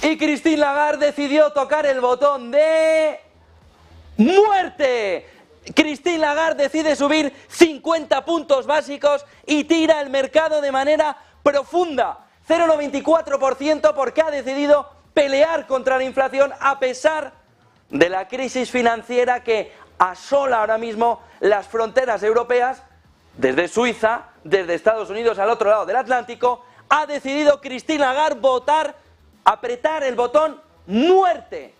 Y Christine Lagarde decidió tocar el botón de muerte. Christine Lagarde decide subir 50 puntos básicos y tira el mercado de manera profunda. 0,94% porque ha decidido pelear contra la inflación a pesar de la crisis financiera que asola ahora mismo las fronteras europeas. Desde Suiza, desde Estados Unidos al otro lado del Atlántico, ha decidido Christine Lagarde apretar el botón muerte.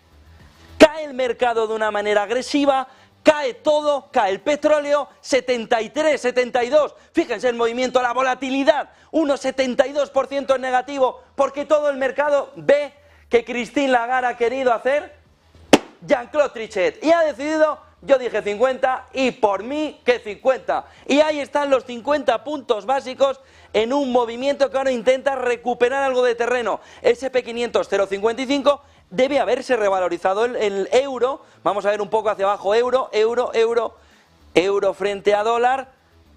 Cae el mercado de una manera agresiva, cae todo, cae el petróleo, 73, 72, fíjense el movimiento, la volatilidad, unos 72% en negativo, porque todo el mercado ve que Christine Lagarde ha querido hacer Jean-Claude Trichet y ha decidido, yo dije 50 y por mí que 50. Y ahí están los 50 puntos básicos en un movimiento que ahora intenta recuperar algo de terreno. SP500 0,55, debe haberse revalorizado el euro. Vamos a ver un poco hacia abajo, euro frente a dólar,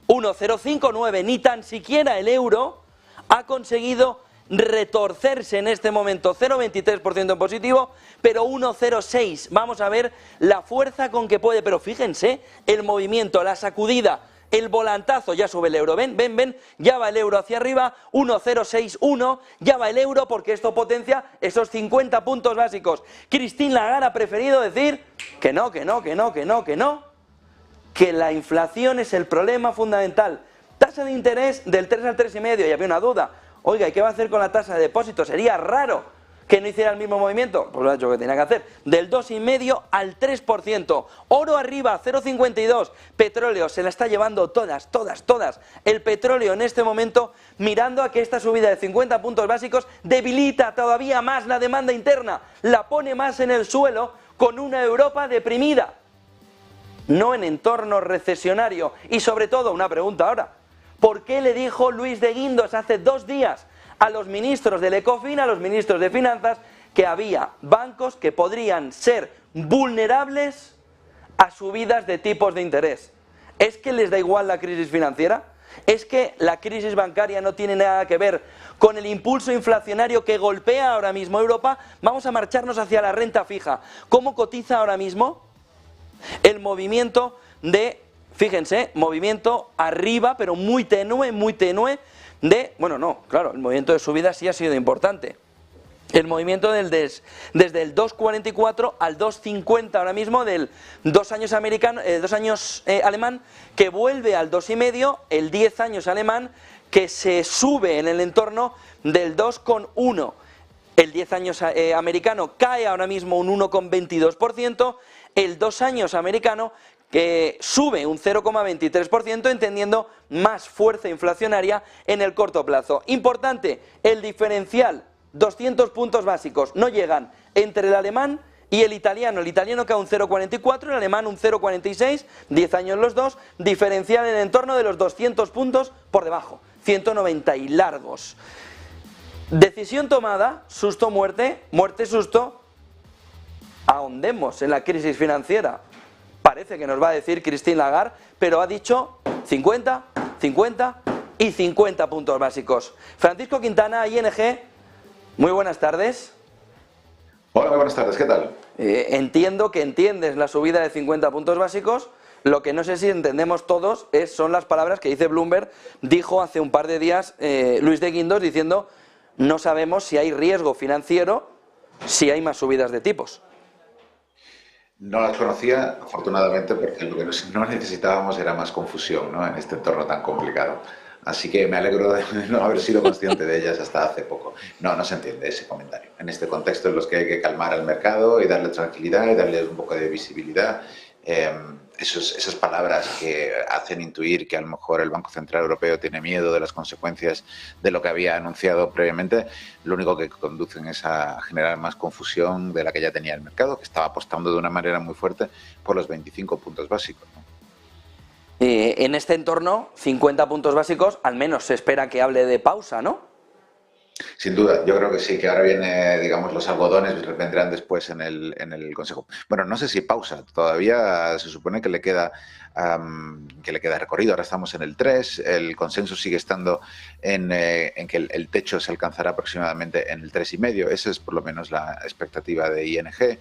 1,059, ni tan siquiera el euro ha conseguido retorcerse en este momento, 0,23% en positivo, pero 1,06. Vamos a ver la fuerza con que puede, pero fíjense el movimiento, la sacudida, el volantazo, ya sube el euro, ven, ya va el euro hacia arriba, 1,061, ya va el euro porque esto potencia esos 50 puntos básicos. Christine Lagarde ha preferido decir que no, que la inflación es el problema fundamental. Tasa de interés del 3 al 3,5, y había una duda. Oiga, ¿y qué va a hacer con la tasa de depósito? Sería raro que no hiciera el mismo movimiento. Pues lo ha hecho que tenía que hacer. Del 2,5 al 3%. Oro arriba, 0,52. Petróleo se la está llevando todas. El petróleo en este momento, mirando a que esta subida de 50 puntos básicos debilita todavía más la demanda interna. La pone más en el suelo con una Europa deprimida. No en entorno recesionario. Y sobre todo, una pregunta ahora. ¿Por qué le dijo Luis de Guindos hace 2 días a los ministros del Ecofin, a los ministros de Finanzas, que había bancos que podrían ser vulnerables a subidas de tipos de interés? ¿Es que les da igual la crisis financiera? ¿Es que la crisis bancaria no tiene nada que ver con el impulso inflacionario que golpea ahora mismo Europa? Vamos a marcharnos hacia la renta fija. ¿Cómo cotiza ahora mismo el movimiento de... Fíjense, movimiento arriba, pero muy tenue, de... Bueno, no, claro, el movimiento de subida sí ha sido importante. El movimiento desde el 2,44 al 2,50 ahora mismo, del 2 años alemán, que vuelve al 2,5, el 10 años alemán, que se sube en el entorno del 2,1. El 10 años americano cae ahora mismo un 1,22%, el 2 años americano que sube un 0,23%, entendiendo más fuerza inflacionaria en el corto plazo. Importante, el diferencial, 200 puntos básicos, no llegan entre el alemán y el italiano cae un 0,44, el alemán un 0,46, 10 años los dos, diferencial en el entorno de los 200 puntos por debajo, 190 y largos. Decisión tomada, susto, muerte, muerte, susto, ahondemos en la crisis financiera. Parece que nos va a decir Christine Lagarde, pero ha dicho 50, 50 y 50 puntos básicos. Francisco Quintana, ING, muy buenas tardes. Hola, muy buenas tardes, ¿qué tal? Entiendo que entiendes la subida de 50 puntos básicos. Lo que no sé si entendemos todos son las palabras que dice Bloomberg, dijo hace un par de días Luis de Guindos, diciendo no sabemos si hay riesgo financiero, si hay más subidas de tipos. No las conocía, afortunadamente, porque lo que no necesitábamos era más confusión, ¿no?, en este entorno tan complicado. Así que me alegro de no haber sido consciente de ellas hasta hace poco. No se entiende ese comentario. En este contexto en los que hay que calmar al mercado y darle tranquilidad y darle un poco de visibilidad, esas palabras que hacen intuir que a lo mejor el Banco Central Europeo tiene miedo de las consecuencias de lo que había anunciado previamente, lo único que conducen es a generar más confusión de la que ya tenía el mercado, que estaba apostando de una manera muy fuerte por los 25 puntos básicos, ¿no? En este entorno, 50 puntos básicos, al menos se espera que hable de pausa, ¿no? Sin duda, yo creo que sí, que ahora viene, digamos, los algodones vendrán después en el Consejo. Bueno, no sé si pausa, todavía se supone que le queda recorrido, ahora estamos en el 3, el consenso sigue estando en que el techo se alcanzará aproximadamente en el 3,5, esa es por lo menos la expectativa de ING.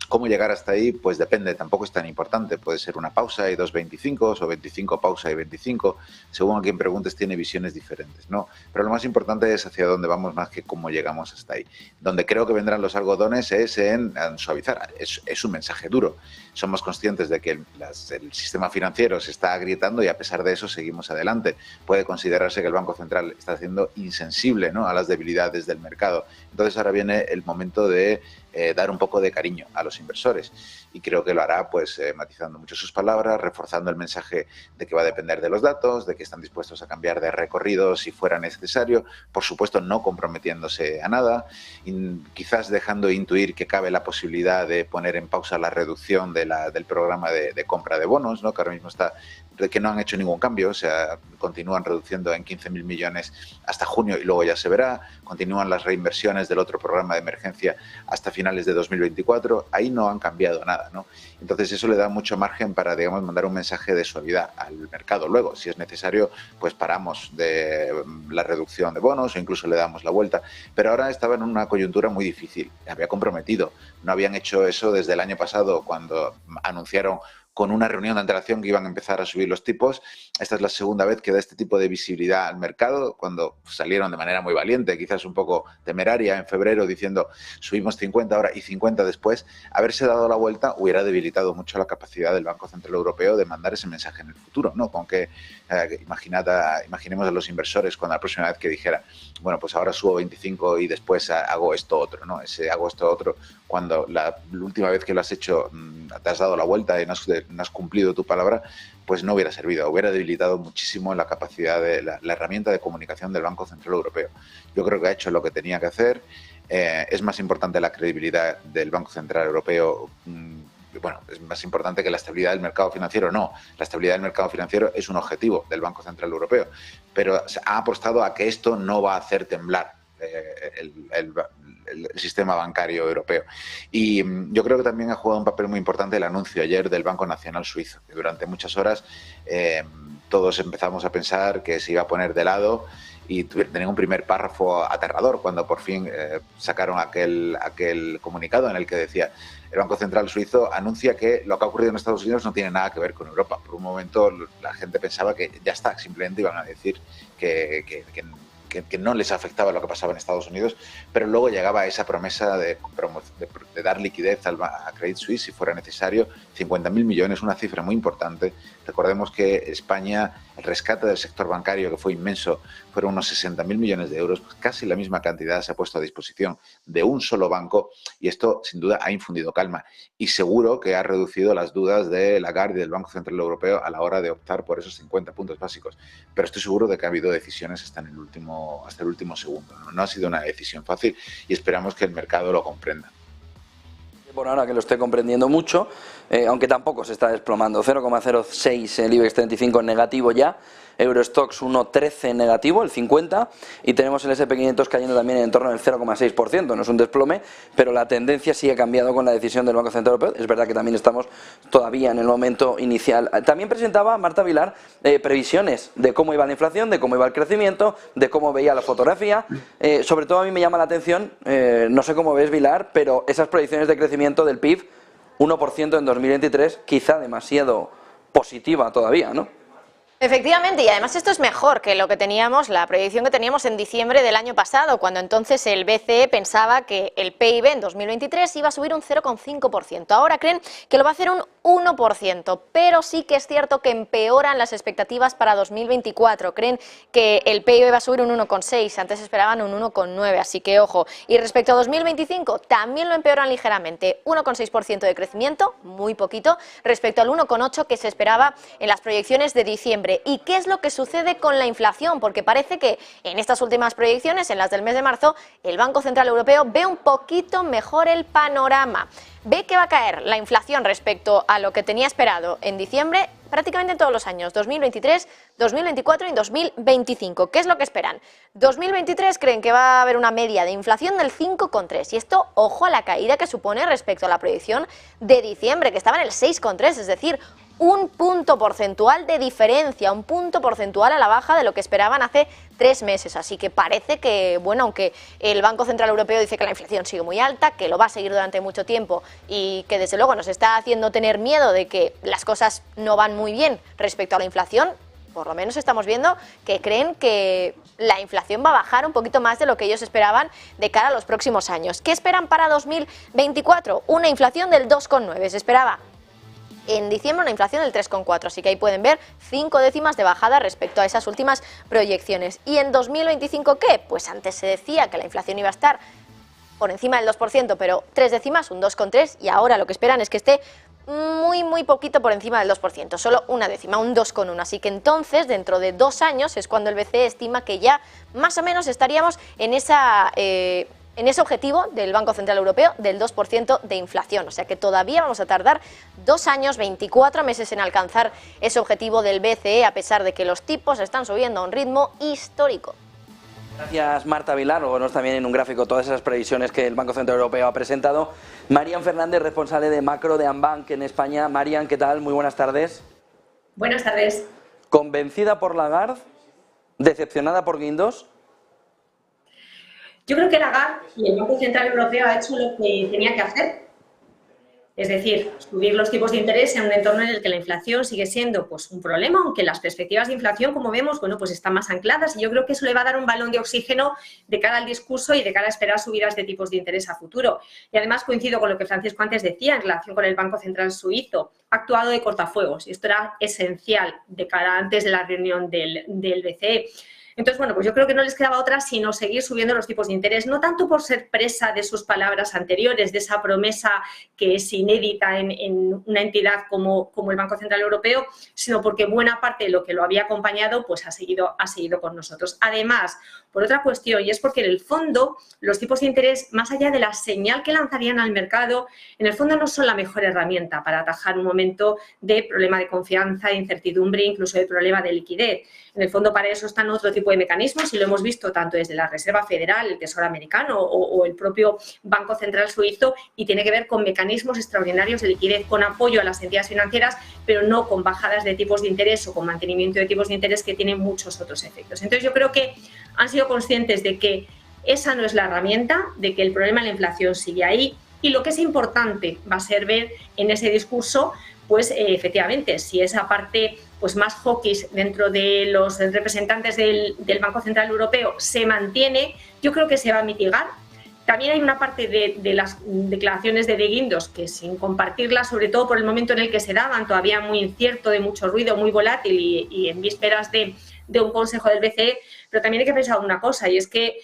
¿Cómo llegar hasta ahí? Pues depende, tampoco es tan importante. Puede ser una pausa y 2,25 o 25 pausa y 25. Según a quien preguntes, tiene visiones diferentes, ¿no? Pero lo más importante es hacia dónde vamos más que cómo llegamos hasta ahí. Donde creo que vendrán los algodones es en suavizar. Es un mensaje duro. Somos conscientes de que el sistema financiero se está agrietando y a pesar de eso seguimos adelante. Puede considerarse que el Banco Central está siendo insensible, ¿no?, a las debilidades del mercado. Entonces ahora viene el momento de dar un poco de cariño a los inversores y creo que lo hará pues matizando mucho sus palabras, reforzando el mensaje de que va a depender de los datos, de que están dispuestos a cambiar de recorrido si fuera necesario, por supuesto no comprometiéndose a nada, y quizás dejando intuir que cabe la posibilidad de poner en pausa la reducción del programa de compra de bonos, ¿no?, que ahora mismo está, que no han hecho ningún cambio, o sea, continúan reduciendo en 15.000 millones hasta junio y luego ya se verá, continúan las reinversiones del otro programa de emergencia hasta finales de 2024, ahí no han cambiado nada, ¿no? Entonces eso le da mucho margen para, digamos, mandar un mensaje de suavidad al mercado. Luego, si es necesario, pues paramos de la reducción de bonos o incluso le damos la vuelta, pero ahora estaba en una coyuntura muy difícil, había comprometido, no habían hecho eso desde el año pasado cuando anunciaron con una reunión de antelación que iban a empezar a subir los tipos. Esta es la segunda vez que da este tipo de visibilidad al mercado, cuando salieron de manera muy valiente, quizás un poco temeraria en febrero, diciendo subimos 50 ahora y 50 después. Haberse dado la vuelta hubiera debilitado mucho la capacidad del Banco Central Europeo de mandar ese mensaje en el futuro, ¿no? Con que imaginemos a los inversores cuando la próxima vez que dijera, bueno, pues ahora subo 25 y después hago esto otro, ¿no? Ese hago esto otro, cuando la última vez que lo has hecho te has dado la vuelta y no has cumplido tu palabra, pues no hubiera servido, hubiera debilitado muchísimo la capacidad de la herramienta de comunicación del Banco Central Europeo. Yo creo que ha hecho lo que tenía que hacer. Es más importante la credibilidad del Banco Central Europeo. Bueno, es más importante que la estabilidad del mercado financiero. No, la estabilidad del mercado financiero es un objetivo del Banco Central Europeo, pero ha apostado a que esto no va a hacer temblar el sistema bancario europeo. Y yo creo que también ha jugado un papel muy importante el anuncio ayer del Banco Nacional Suizo, que durante muchas horas todos empezamos a pensar que se iba a poner de lado y tenían un primer párrafo aterrador cuando por fin sacaron aquel comunicado en el que decía: el Banco Central Suizo anuncia que lo que ha ocurrido en Estados Unidos no tiene nada que ver con Europa. Por un momento la gente pensaba que ya está, simplemente iban a decir que no les afectaba lo que pasaba en Estados Unidos, pero luego llegaba esa promesa de dar liquidez a Credit Suisse si fuera necesario, 50.000 millones, una cifra muy importante. Recordemos que España, el rescate del sector bancario, que fue inmenso, fueron unos 60.000 millones de euros, pues casi la misma cantidad se ha puesto a disposición de un solo banco, y esto sin duda ha infundido calma y seguro que ha reducido las dudas de Lagarde y del Banco Central Europeo a la hora de optar por esos 50 puntos básicos. Pero estoy seguro de que ha habido decisiones hasta el último segundo. No ha sido una decisión fácil y esperamos que el mercado lo comprenda. Por ahora que lo esté comprendiendo mucho, aunque tampoco se está desplomando, 0,06 el IBEX 35 en negativo ya, Eurostoxx 1,13 en negativo, el 50, y tenemos el S&P 500 cayendo también en torno del 0,6%, no es un desplome, pero la tendencia sí ha cambiado con la decisión del Banco Central Europeo. Es verdad que también estamos todavía en el momento inicial. También presentaba Marta Vilar previsiones de cómo iba la inflación, de cómo iba el crecimiento, de cómo veía la fotografía. Sobre todo a mí me llama la atención, no sé cómo ves, Vilar, pero esas predicciones de crecimiento del PIB, 1% en 2023, quizá demasiado positiva todavía, ¿no? Efectivamente, y además esto es mejor que lo que teníamos, la proyección que teníamos en diciembre del año pasado, cuando entonces el BCE pensaba que el PIB en 2023 iba a subir un 0,5%. Ahora creen que lo va a hacer un 1%, pero sí que es cierto que empeoran las expectativas para 2024. Creen que el PIB va a subir un 1,6%, antes esperaban un 1,9%, así que ojo. Y respecto a 2025, también lo empeoran ligeramente, 1,6% de crecimiento, muy poquito, respecto al 1,8% que se esperaba en las proyecciones de diciembre. diciembre. ¿Y qué es lo que sucede con la inflación? Porque parece que en estas últimas proyecciones, en las del mes de marzo, el Banco Central Europeo ve un poquito mejor el panorama. Ve que va a caer la inflación respecto a lo que tenía esperado en diciembre prácticamente en todos los años, 2023, 2024 y 2025. ¿Qué es lo que esperan? 2023 creen que va a haber una media de inflación del 5,3 y esto, ojo a la caída que supone respecto a la proyección de diciembre, que estaba en el 6,3, es decir, un punto porcentual de diferencia, un punto porcentual a la baja de lo que esperaban hace 3 meses. Así que parece que, bueno, aunque el Banco Central Europeo dice que la inflación sigue muy alta, que lo va a seguir durante mucho tiempo y que desde luego nos está haciendo tener miedo de que las cosas no van muy bien respecto a la inflación, por lo menos estamos viendo que creen que la inflación va a bajar un poquito más de lo que ellos esperaban de cara a los próximos años. ¿Qué esperan para 2024? Una inflación del 2,9. Se esperaba en diciembre una inflación del 3,4, así que ahí pueden ver 5 décimas de bajada respecto a esas últimas proyecciones. ¿Y en 2025 qué? Pues antes se decía que la inflación iba a estar por encima del 2%, pero 3 décimas, un 2,3, y ahora lo que esperan es que esté muy poquito por encima del 2%, solo una décima, un 2,1. Así que entonces, dentro de 2 años, es cuando el BCE estima que ya más o menos estaríamos en ese objetivo del Banco Central Europeo del 2% de inflación. O sea que todavía vamos a tardar 2 años, 24 meses en alcanzar ese objetivo del BCE, a pesar de que los tipos están subiendo a un ritmo histórico. Gracias, Marta Vilar. Luego nos también en un gráfico todas esas previsiones que el Banco Central Europeo ha presentado. Marian Fernández, responsable de macro de Ambank en España. Marian, ¿qué tal? Muy buenas tardes. Buenas tardes. ¿Convencida por Lagarde? ¿Decepcionada por Guindos? Yo creo que Lagarde y el Banco Central Europeo ha hecho lo que tenía que hacer. Es decir, subir los tipos de interés en un entorno en el que la inflación sigue siendo pues, un problema, aunque las perspectivas de inflación, como vemos, bueno, pues están más ancladas y yo creo que eso le va a dar un balón de oxígeno de cara al discurso y de cara a esperar subidas de tipos de interés a futuro. Y además coincido con lo que Francisco antes decía en relación con el Banco Central Suizo. Ha actuado de cortafuegos y esto era esencial de cara antes de la reunión del BCE. Entonces, bueno, pues yo creo que no les quedaba otra sino seguir subiendo los tipos de interés, no tanto por ser presa de sus palabras anteriores, de esa promesa que es inédita en una entidad como el Banco Central Europeo, sino porque buena parte de lo que lo había acompañado pues ha seguido con nosotros. Además, por otra cuestión, y es porque en el fondo los tipos de interés, más allá de la señal que lanzarían al mercado, en el fondo no son la mejor herramienta para atajar un momento de problema de confianza, de incertidumbre, incluso de problema de liquidez. En el fondo para eso están otro tipo de mecanismos y lo hemos visto tanto desde la Reserva Federal, el Tesoro americano o el propio Banco Central Suizo y tiene que ver con mecanismos extraordinarios de liquidez con apoyo a las entidades financieras, pero no con bajadas de tipos de interés o con mantenimiento de tipos de interés que tienen muchos otros efectos. Entonces yo creo que han sido conscientes de que esa no es la herramienta, de que el problema de la inflación sigue ahí y lo que es importante va a ser ver en ese discurso pues efectivamente, si esa parte pues más hawkish dentro de los representantes del Banco Central Europeo se mantiene, yo creo que se va a mitigar. También hay una parte de las declaraciones de Guindos que sin compartirlas, sobre todo por el momento en el que se daban, todavía muy incierto, de mucho ruido, muy volátil y en vísperas de un consejo del BCE, pero también hay que pensar una cosa y es que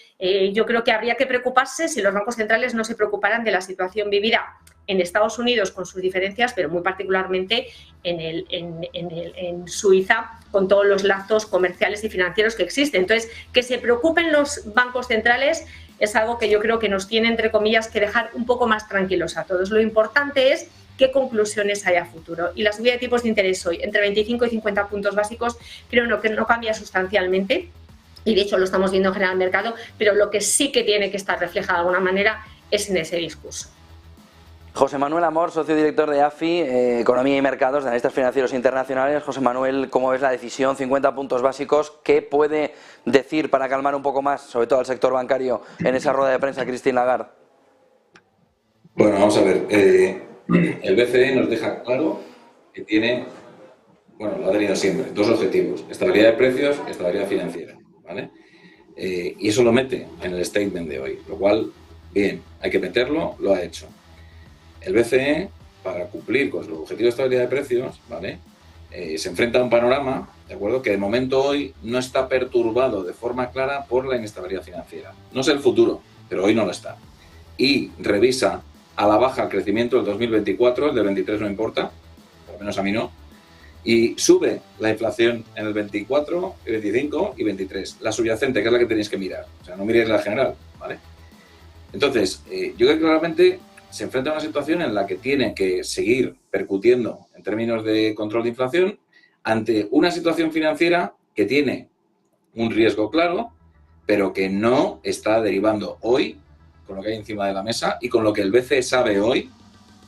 yo creo que habría que preocuparse si los bancos centrales no se preocuparan de la situación vivida en Estados Unidos con sus diferencias, pero muy particularmente en Suiza con todos los lazos comerciales y financieros que existen. Entonces, que se preocupen los bancos centrales es algo que yo creo que nos tiene, entre comillas, que dejar un poco más tranquilos a todos. Lo importante es qué conclusiones hay a futuro. Y la subida de tipos de interés hoy, entre 25 y 50 puntos básicos, creo que no cambia sustancialmente. Y de hecho lo estamos viendo en general en el mercado, pero lo que sí que tiene que estar reflejado de alguna manera es en ese discurso. José Manuel Amor, socio director de AFI, Economía y Mercados, de Analistas Financieros Internacionales. José Manuel, ¿cómo ves la decisión? 50 puntos básicos. ¿Qué puede decir para calmar un poco más, sobre todo al sector bancario, en esa rueda de prensa Christine Lagarde? Bueno, vamos a ver. El BCE nos deja claro que tiene, bueno, lo ha tenido siempre, 2 objetivos: estabilidad de precios y estabilidad financiera, ¿vale? Y eso lo mete en el statement de hoy, lo cual, bien, hay que meterlo, lo ha hecho. El BCE, para cumplir con su objetivo de estabilidad de precios, ¿vale? Se enfrenta a un panorama, ¿de acuerdo?, que de momento hoy no está perturbado de forma clara por la inestabilidad financiera. No sé el futuro, pero hoy no lo está. Y revisa a la baja el crecimiento del 2024, el del 23 no importa, por lo menos a mí no, y sube la inflación en el 24, 25 y 23. La subyacente, que es la que tenéis que mirar. O sea, no miréis la general, ¿vale? Entonces, yo creo que claramente se enfrenta a una situación en la que tiene que seguir percutiendo en términos de control de inflación ante una situación financiera que tiene un riesgo claro, pero que no está derivando hoy, con lo que hay encima de la mesa y con lo que el BCE sabe hoy,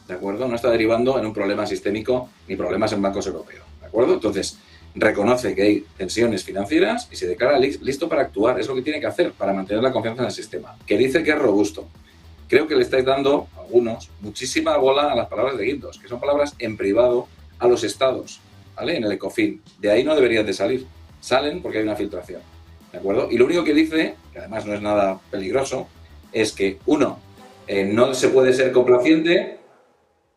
¿de acuerdo? No está derivando en un problema sistémico ni problemas en bancos europeos, ¿de acuerdo? Entonces, reconoce que hay tensiones financieras y se declara listo para actuar. Es lo que tiene que hacer para mantener la confianza en el sistema, que dice que es robusto. Creo que le estáis dando, algunos, muchísima bola a las palabras de Guindos, que son palabras en privado a los estados, ¿vale? En el ECOFIN. De ahí no deberían de salir. Salen porque hay una filtración, ¿de acuerdo? Y lo único que dice, que además no es nada peligroso, es que, uno, no se puede ser complaciente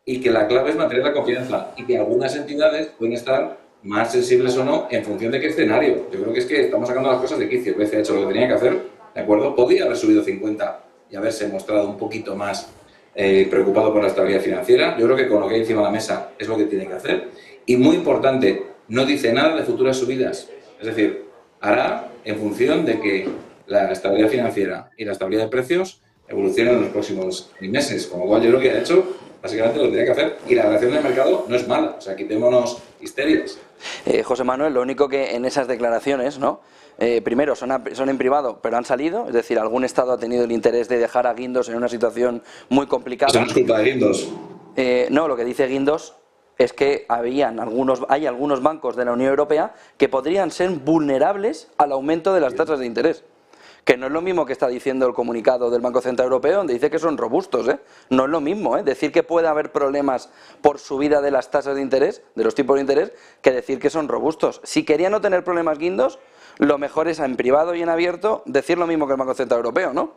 y que la clave es mantener la confianza y que algunas entidades pueden estar más sensibles o no en función de qué escenario. Yo creo que es que estamos sacando las cosas de quicio. El BCE ha hecho lo que tenía que hacer, ¿de acuerdo? Podía haber subido 50 y haberse mostrado un poquito más preocupado por la estabilidad financiera. Yo creo que con lo que hay encima de la mesa es lo que tiene que hacer. Y muy importante, no dice nada de futuras subidas. Es decir, hará en función de que la estabilidad financiera y la estabilidad de precios evolucionen en los próximos meses. Con lo cual yo creo que ha hecho básicamente lo que tenía que hacer. Y la reacción del mercado no es mala. O sea, quitémonos histerias. José Manuel, lo único que en esas declaraciones, ¿no? Primero, son en privado, pero han salido, es decir, algún Estado ha tenido el interés de dejar a Guindos en una situación muy complicada. Eso no es culpa de Guindos. No, lo que dice Guindos es que hay algunos bancos de la Unión Europea que podrían ser vulnerables al aumento de las tasas de interés. Que no es lo mismo que está diciendo el comunicado del Banco Central Europeo, donde dice que son robustos, ¿eh? No es lo mismo, ¿eh? Decir que puede haber problemas por subida de las tasas de interés, de los tipos de interés, que decir que son robustos. Si quería no tener problemas Guindos, lo mejor es en privado y en abierto decir lo mismo que el Banco Central Europeo, ¿no?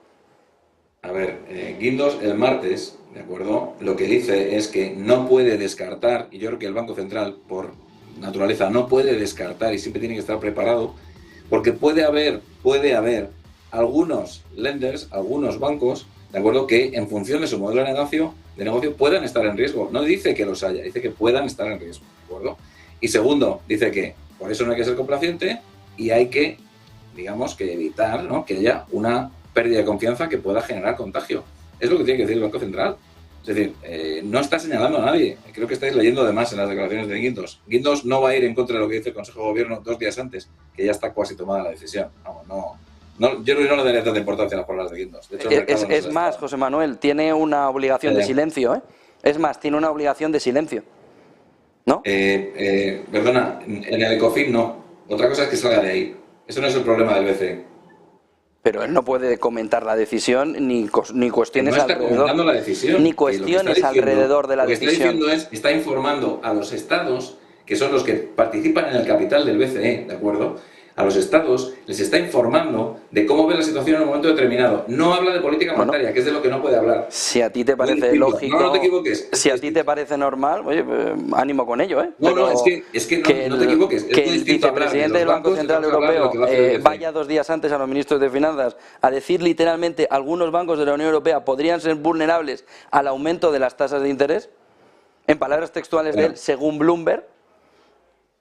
A ver, Guindos el martes, ¿de acuerdo? Lo que dice es que no puede descartar, y yo creo que el Banco Central, por naturaleza, no puede descartar y siempre tiene que estar preparado, porque puede haber algunos lenders, algunos bancos, ¿de acuerdo?, que en función de su modelo de negocio puedan estar en riesgo. No dice que los haya, dice que puedan estar en riesgo, ¿de acuerdo? Y segundo, dice que por eso no hay que ser complaciente y hay que, digamos, que evitar, ¿no?, que haya una pérdida de confianza que pueda generar contagio. Es lo que tiene que decir el Banco Central. Es decir, no está señalando a nadie. Creo que estáis leyendo además en las declaraciones de Guindos. Guindos no va a ir en contra de lo que dice el Consejo de Gobierno 2 días antes, que ya está casi tomada la decisión. Yo creo que no le daría tanta importancia a las palabras de Guindos. De hecho, es más, José Manuel, tiene una obligación de silencio, ¿eh? Es más, tiene una obligación de silencio, ¿no? Perdona, en el ECOFIN no. Otra cosa es que salga de ahí. Eso no es el problema del BCE. Pero él no puede comentar la decisión ni cuestiones no está alrededor. Comentando la decisión. Ni cuestiones alrededor de la decisión. Lo que está diciendo está informando a los estados, que son los que participan en el capital del BCE, ¿de acuerdo? A los estados les está informando de cómo ve la situación en un momento determinado. No habla de política monetaria, que es de lo que no puede hablar. Si a ti te parece lógico, no te equivoques. Si a ti te parece normal, oye, ánimo con ello, ¿eh? Es que no te equivoques. Que el vicepresidente del Banco Central Europeo vaya 2 días antes a los ministros de Finanzas a decir literalmente algunos bancos de la Unión Europea podrían ser vulnerables al aumento de las tasas de interés, en palabras textuales de él, según Bloomberg.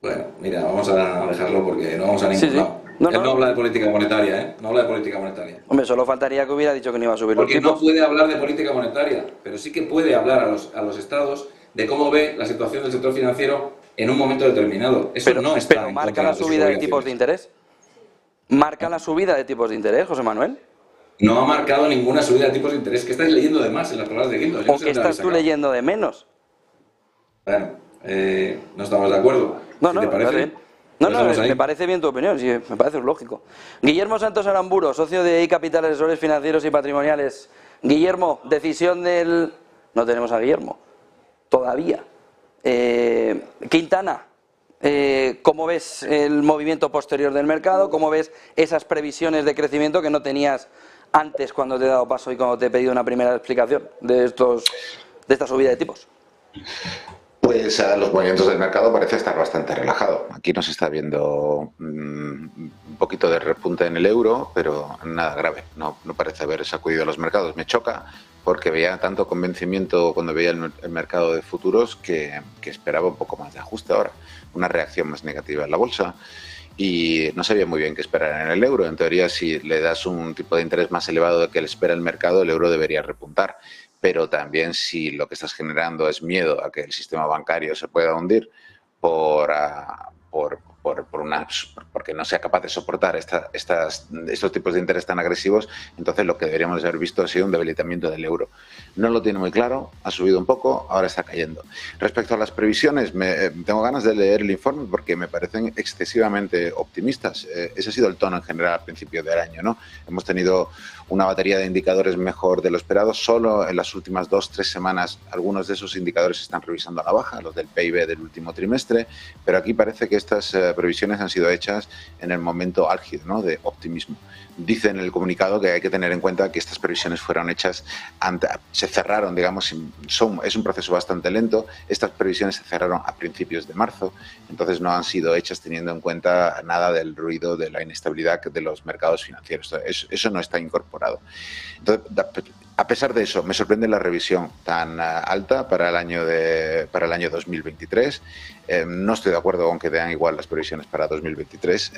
Bueno, mira, vamos a dejarlo porque no vamos a ningún lado. Él no habla de política monetaria, ¿eh? No habla de política monetaria. Hombre, solo faltaría que hubiera dicho que no iba a subir los tipos. Porque no puede hablar de política monetaria, pero sí que puede hablar a los estados de cómo ve la situación del sector financiero en un momento determinado. Eso no está pero marca la subida de tipos de interés. ¿Marca la subida de tipos de interés, José Manuel? No ha marcado ninguna subida de tipos de interés. ¿Qué estáis leyendo de más en las palabras de Guindos? ¿O qué estás tú leyendo de menos? Bueno, no estamos de acuerdo. No, ¿te parece? Me parece bien tu opinión, sí, me parece lógico. Guillermo Santos Aramburo, socio de iCapital Asesores Financieros y Patrimoniales. Guillermo, decisión del... No tenemos a Guillermo, todavía. Quintana, ¿cómo ves el movimiento posterior del mercado? ¿Cómo ves esas previsiones de crecimiento que no tenías antes cuando te he dado paso y cuando te he pedido una primera explicación de esta subida de tipos? Pues los movimientos del mercado parece estar bastante relajado. Aquí nos está viendo un poquito de repunte en el euro, pero nada grave. No parece haber sacudido los mercados. Me choca porque veía tanto convencimiento cuando veía el mercado de futuros que esperaba un poco más de ajuste ahora. Una reacción más negativa en la bolsa. Y no sabía muy bien qué esperar en el euro. En teoría, si le das un tipo de interés más elevado del que le espera el mercado, el euro debería repuntar. Pero también si lo que estás generando es miedo a que el sistema bancario se pueda hundir porque no sea capaz de soportar estos tipos de interés tan agresivos, entonces lo que deberíamos haber visto ha sido un debilitamiento del euro. No lo tiene muy claro, ha subido un poco, ahora está cayendo. Respecto a las previsiones, tengo ganas de leer el informe porque me parecen excesivamente optimistas. Ese ha sido el tono en general al principio del año, ¿no? Hemos tenido una batería de indicadores mejor de lo esperado. Solo en las últimas 2-3 semanas algunos de esos indicadores se están revisando a la baja, los del PIB del último trimestre, pero aquí parece que estas previsiones han sido hechas en el momento álgido, ¿no?, de optimismo. Dice en el comunicado que hay que tener en cuenta que estas previsiones fueron hechas, se cerraron, digamos, es un proceso bastante lento. Estas previsiones se cerraron a principios de marzo, entonces no han sido hechas teniendo en cuenta nada del ruido de la inestabilidad de los mercados financieros. Eso no está incorporado. Entonces, a pesar de eso, me sorprende la revisión tan alta para el año 2023. No estoy de acuerdo con que den igual las previsiones para 2023.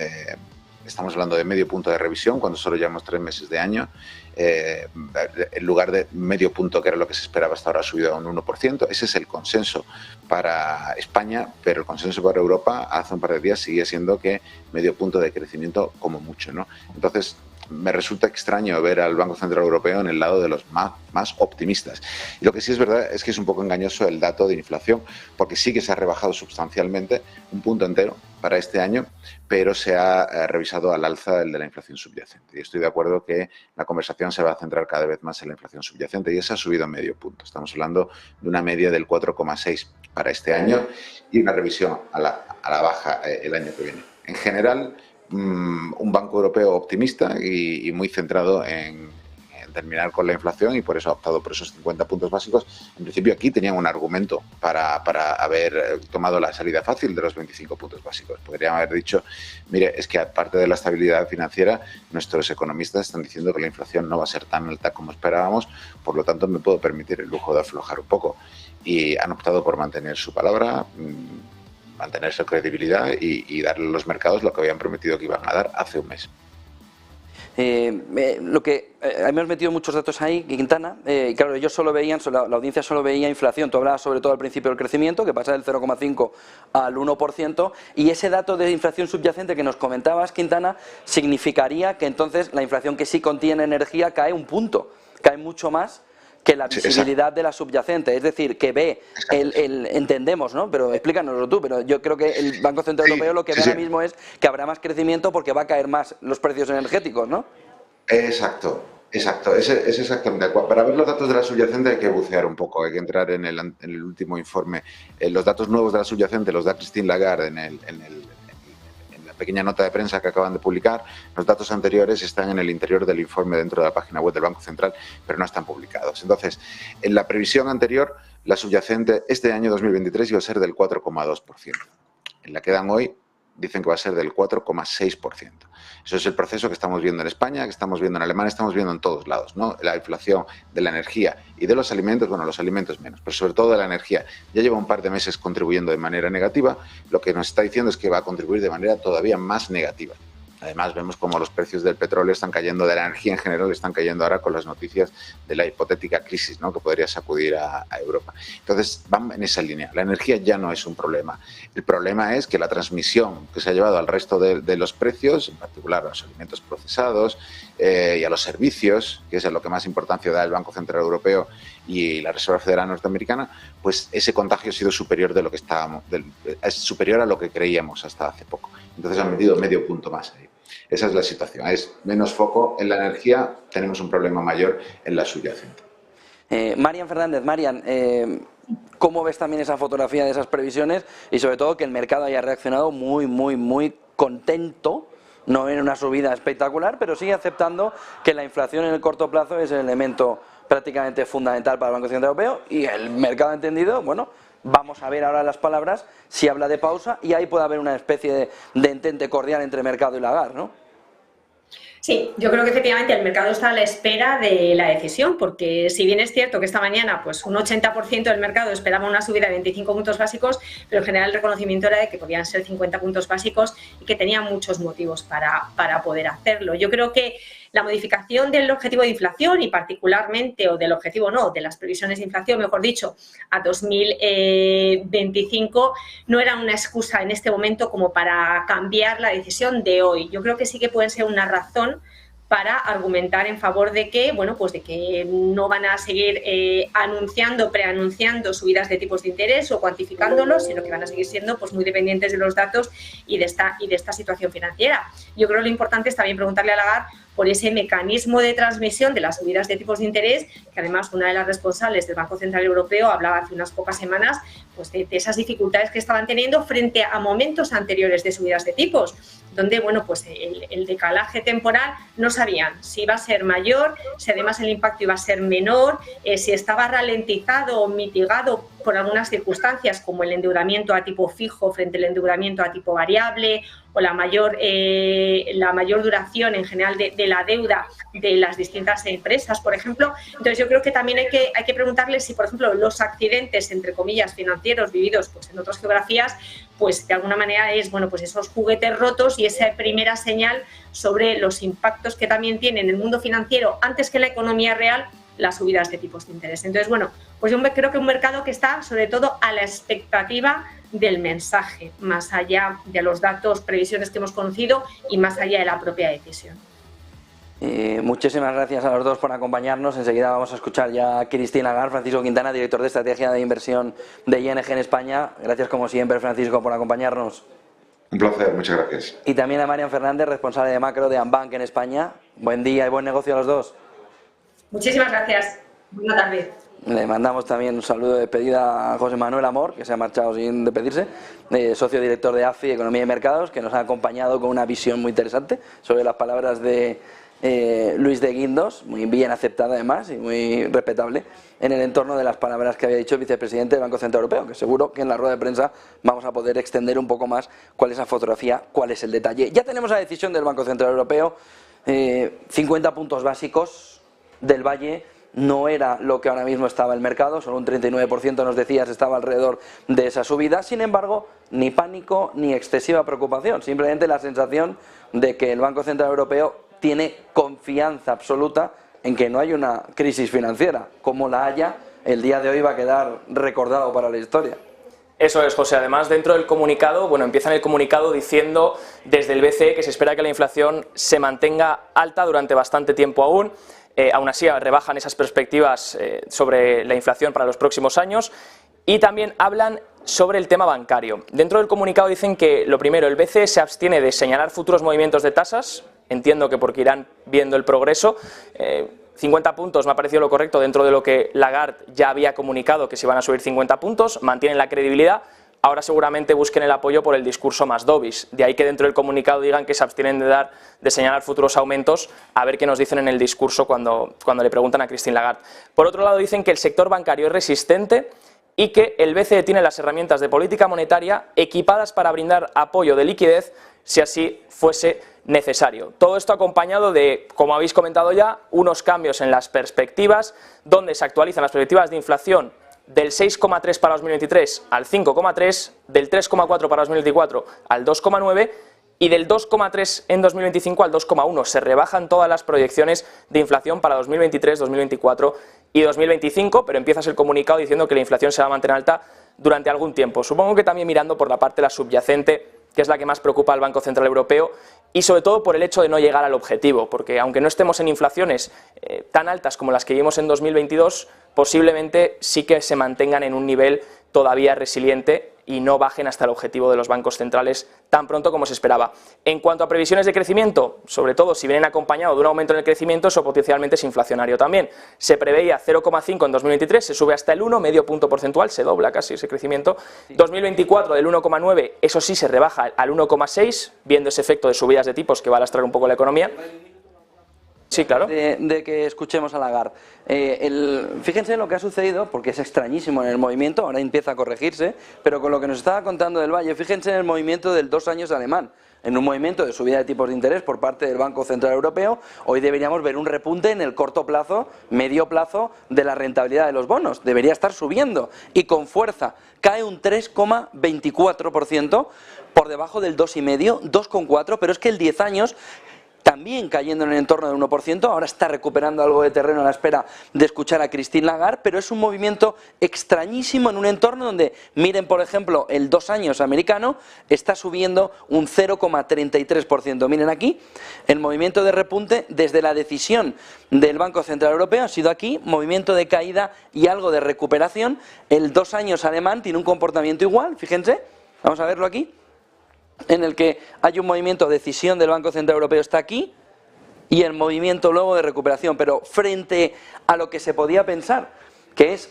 Estamos hablando de medio punto de revisión cuando solo llevamos 3 meses de año. En lugar de medio punto, que era lo que se esperaba hasta ahora, ha subido a un 1%. Ese es el consenso para España, pero el consenso para Europa hace un par de días seguía siendo que medio punto de crecimiento como mucho, ¿no? Entonces, me resulta extraño ver al Banco Central Europeo en el lado de los más optimistas. Y lo que sí es verdad es que es un poco engañoso el dato de inflación, porque sí que se ha rebajado sustancialmente, un punto entero para este año, pero se ha revisado al alza el de la inflación subyacente. Y estoy de acuerdo que la conversación se va a centrar cada vez más en la inflación subyacente, y esa ha subido medio punto. Estamos hablando de una media del 4,6 para este año y una revisión a la baja el año que viene. En general, un banco europeo optimista y muy centrado en terminar con la inflación, y por eso ha optado por esos 50 puntos básicos. En principio aquí tenían un argumento para haber tomado la salida fácil de los 25 puntos básicos. Podrían haber dicho, mire, es que aparte de la estabilidad financiera, nuestros economistas están diciendo que la inflación no va a ser tan alta como esperábamos, por lo tanto me puedo permitir el lujo de aflojar un poco. Y han optado por mantener su palabra, mantener su credibilidad y darle a los mercados lo que habían prometido que iban a dar hace un mes. Hemos metido muchos datos ahí, Quintana, claro, ellos solo veían, la audiencia solo veía inflación. Tú hablabas sobre todo al principio del crecimiento, que pasa del 0,5 al 1%, y ese dato de inflación subyacente que nos comentabas, Quintana, significaría que entonces la inflación que sí contiene energía cae un punto, cae mucho más que la visibilidad de la subyacente, es decir, que ve, entendemos, ¿no? Pero explícanoslo tú, pero yo creo que el Banco Central Europeo lo que ve ahora mismo es que habrá más crecimiento porque va a caer más los precios energéticos, ¿no? Exacto, es exactamente. Para ver los datos de la subyacente hay que bucear un poco, hay que entrar en el último informe. Los datos nuevos de la subyacente los da Christine Lagarde en la pequeña nota de prensa que acaban de publicar. Los datos anteriores están en el interior del informe dentro de la página web del Banco Central, pero no están publicados. Entonces, en la previsión anterior, la subyacente este año 2023 iba a ser del 4,2%. En la que dan hoy, dicen que va a ser del 4,6%. Eso es el proceso que estamos viendo en España, que estamos viendo en Alemania, estamos viendo en todos lados, ¿no? La inflación de la energía y de los alimentos, bueno, los alimentos menos, pero sobre todo de la energía, ya lleva un par de meses contribuyendo de manera negativa. Lo que nos está diciendo es que va a contribuir de manera todavía más negativa. Además, vemos cómo los precios del petróleo están cayendo, de la energía en general están cayendo ahora con las noticias de la hipotética crisis, ¿no?, que podría sacudir a Europa. Entonces, van en esa línea. La energía ya no es un problema. El problema es que la transmisión que se ha llevado al resto de los precios, en particular a los alimentos procesados y a los servicios, que es a lo que más importancia da el Banco Central Europeo y la Reserva Federal Norteamericana, pues ese contagio ha sido superior de lo que es superior a lo que creíamos hasta hace poco. Entonces han metido medio punto más ahí. Esa es la situación. Es menos foco en la energía, tenemos un problema mayor en la subyacente. Marian Fernández, Marian, ¿cómo ves también esa fotografía de esas previsiones? Y sobre todo que el mercado haya reaccionado muy contento, no en una subida espectacular, pero sigue aceptando que la inflación en el corto plazo es el elemento prácticamente fundamental para el Banco Central Europeo, y el mercado ha entendido, bueno, Vamos a ver ahora las palabras, si habla de pausa, y ahí puede haber una especie de entente cordial entre mercado y Lagarde, ¿no? Sí, yo creo que efectivamente el mercado está a la espera de la decisión, porque si bien es cierto que esta mañana pues un 80% del mercado esperaba una subida de 25 puntos básicos, pero en general el reconocimiento era de que podían ser 50 puntos básicos y que tenía muchos motivos para poder hacerlo. Yo creo que la modificación del objetivo de inflación y particularmente, o del objetivo no, de las previsiones de inflación, mejor dicho, a 2025, no era una excusa en este momento como para cambiar la decisión de hoy. Yo creo que sí que puede ser una razón para argumentar en favor de que, bueno, pues de que no van a seguir preanunciando subidas de tipos de interés o cuantificándolos, sino que van a seguir siendo pues muy dependientes de los datos y de esta situación financiera. Yo creo que lo importante es también preguntarle a Lagarde por ese mecanismo de transmisión de las subidas de tipos de interés, que además una de las responsables del Banco Central Europeo hablaba hace unas pocas semanas pues de esas dificultades que estaban teniendo frente a momentos anteriores de subidas de tipos, donde bueno, pues el decalaje temporal no sabían si iba a ser mayor, si además el impacto iba a ser menor, si estaba ralentizado o mitigado por algunas circunstancias como el endeudamiento a tipo fijo frente al endeudamiento a tipo variable o la mayor duración en general de la deuda de las distintas empresas, por ejemplo. Entonces yo creo que también hay que preguntarle si, por ejemplo, los accidentes, entre comillas, financieros vividos pues, en otras geografías, pues de alguna manera es, bueno, pues esos juguetes rotos y esa primera señal sobre los impactos que también tiene en el mundo financiero, antes que en la economía real, las subidas de tipos de interés. Entonces, bueno, pues yo creo que un mercado que está sobre todo a la expectativa del mensaje, más allá de los datos, previsiones que hemos conocido y más allá de la propia decisión. Muchísimas gracias a los dos por acompañarnos. Enseguida vamos a escuchar ya a Christine Lagarde, Francisco Quintana, director de estrategia de inversión de ING en España. Gracias como siempre, Francisco, por acompañarnos. Un placer, muchas gracias. Y también a Marian Fernández, responsable de macro de Ambank en España. Buen día y buen negocio a los dos. Muchísimas gracias. Buena tarde. Le mandamos también un saludo de despedida a José Manuel Amor, que se ha marchado sin despedirse, socio director de AFI, Economía y Mercados, que nos ha acompañado con una visión muy interesante sobre las palabras de Luis de Guindos, muy bien aceptada además y muy respetable, en el entorno de las palabras que había dicho el vicepresidente del Banco Central Europeo, que seguro que en la rueda de prensa vamos a poder extender un poco más cuál es la fotografía, cuál es el detalle. Ya tenemos la decisión del Banco Central Europeo, 50 puntos básicos del Valle. No era lo que ahora mismo estaba el mercado, solo un 39% nos decías estaba alrededor de esa subida. Sin embargo, ni pánico ni excesiva preocupación, simplemente la sensación de que el Banco Central Europeo tiene confianza absoluta en que no hay una crisis financiera. Como la haya, el día de hoy va a quedar recordado para la historia. Eso es, José. Además, dentro del comunicado, bueno, empiezan el comunicado diciendo desde el BCE que se espera que la inflación se mantenga alta durante bastante tiempo aún. Aún así, rebajan esas perspectivas sobre la inflación para los próximos años y también hablan sobre el tema bancario. Dentro del comunicado dicen que, lo primero, el BCE se abstiene de señalar futuros movimientos de tasas, entiendo que porque irán viendo el progreso. 50 puntos me ha parecido lo correcto dentro de lo que Lagarde ya había comunicado, que se iban a subir 50 puntos, mantienen la credibilidad. Ahora seguramente busquen el apoyo por el discurso más dovish. De ahí que dentro del comunicado digan que se abstienen de señalar futuros aumentos, a ver qué nos dicen en el discurso cuando le preguntan a Christine Lagarde. Por otro lado, dicen que el sector bancario es resistente y que el BCE tiene las herramientas de política monetaria equipadas para brindar apoyo de liquidez si así fuese necesario. Todo esto acompañado de, como habéis comentado ya, unos cambios en las perspectivas, donde se actualizan las perspectivas de inflación del 6,3 para 2023 al 5,3, del 3,4 para 2024 al 2,9 y del 2,3 en 2025 al 2,1. Se rebajan todas las proyecciones de inflación para 2023, 2024 y 2025, pero empiezas el comunicado diciendo que la inflación se va a mantener alta durante algún tiempo. Supongo que también mirando por la parte de la subyacente, que es la que más preocupa al Banco Central Europeo, y sobre todo por el hecho de no llegar al objetivo, porque aunque no estemos en inflaciones tan altas como las que vimos en 2022, posiblemente sí que se mantengan en un nivel todavía resiliente y no bajen hasta el objetivo de los bancos centrales tan pronto como se esperaba. En cuanto a previsiones de crecimiento, sobre todo si vienen acompañado de un aumento en el crecimiento, eso potencialmente es inflacionario también. Se preveía 0,5 en 2023, se sube hasta el 1, medio punto porcentual, se dobla casi ese crecimiento. 2024 del 1,9, eso sí se rebaja al 1,6, viendo ese efecto de subidas de tipos que va a lastrar un poco la economía. Sí, claro. De que escuchemos a Lagarde. Fíjense lo que ha sucedido, porque es extrañísimo en el movimiento, ahora empieza a corregirse, pero con lo que nos estaba contando del Valle, fíjense en el movimiento del 2 años alemán. En un movimiento de subida de tipos de interés por parte del Banco Central Europeo, hoy deberíamos ver un repunte en el corto plazo, medio plazo, de la rentabilidad de los bonos. Debería estar subiendo y con fuerza. Cae un 3,24%, por debajo del 2,5%, 2,4%, pero es que el 10 años... también cayendo en el entorno del 1%, ahora está recuperando algo de terreno a la espera de escuchar a Christine Lagarde, pero es un movimiento extrañísimo en un entorno donde, miren por ejemplo, el 2 años americano está subiendo un 0,33%. Miren aquí, el movimiento de repunte desde la decisión del Banco Central Europeo ha sido aquí, movimiento de caída y algo de recuperación. El 2 años alemán tiene un comportamiento igual, fíjense, vamos a verlo aquí, en el que hay un movimiento de decisión del Banco Central Europeo está aquí y el movimiento luego de recuperación, pero frente a lo que se podía pensar, que es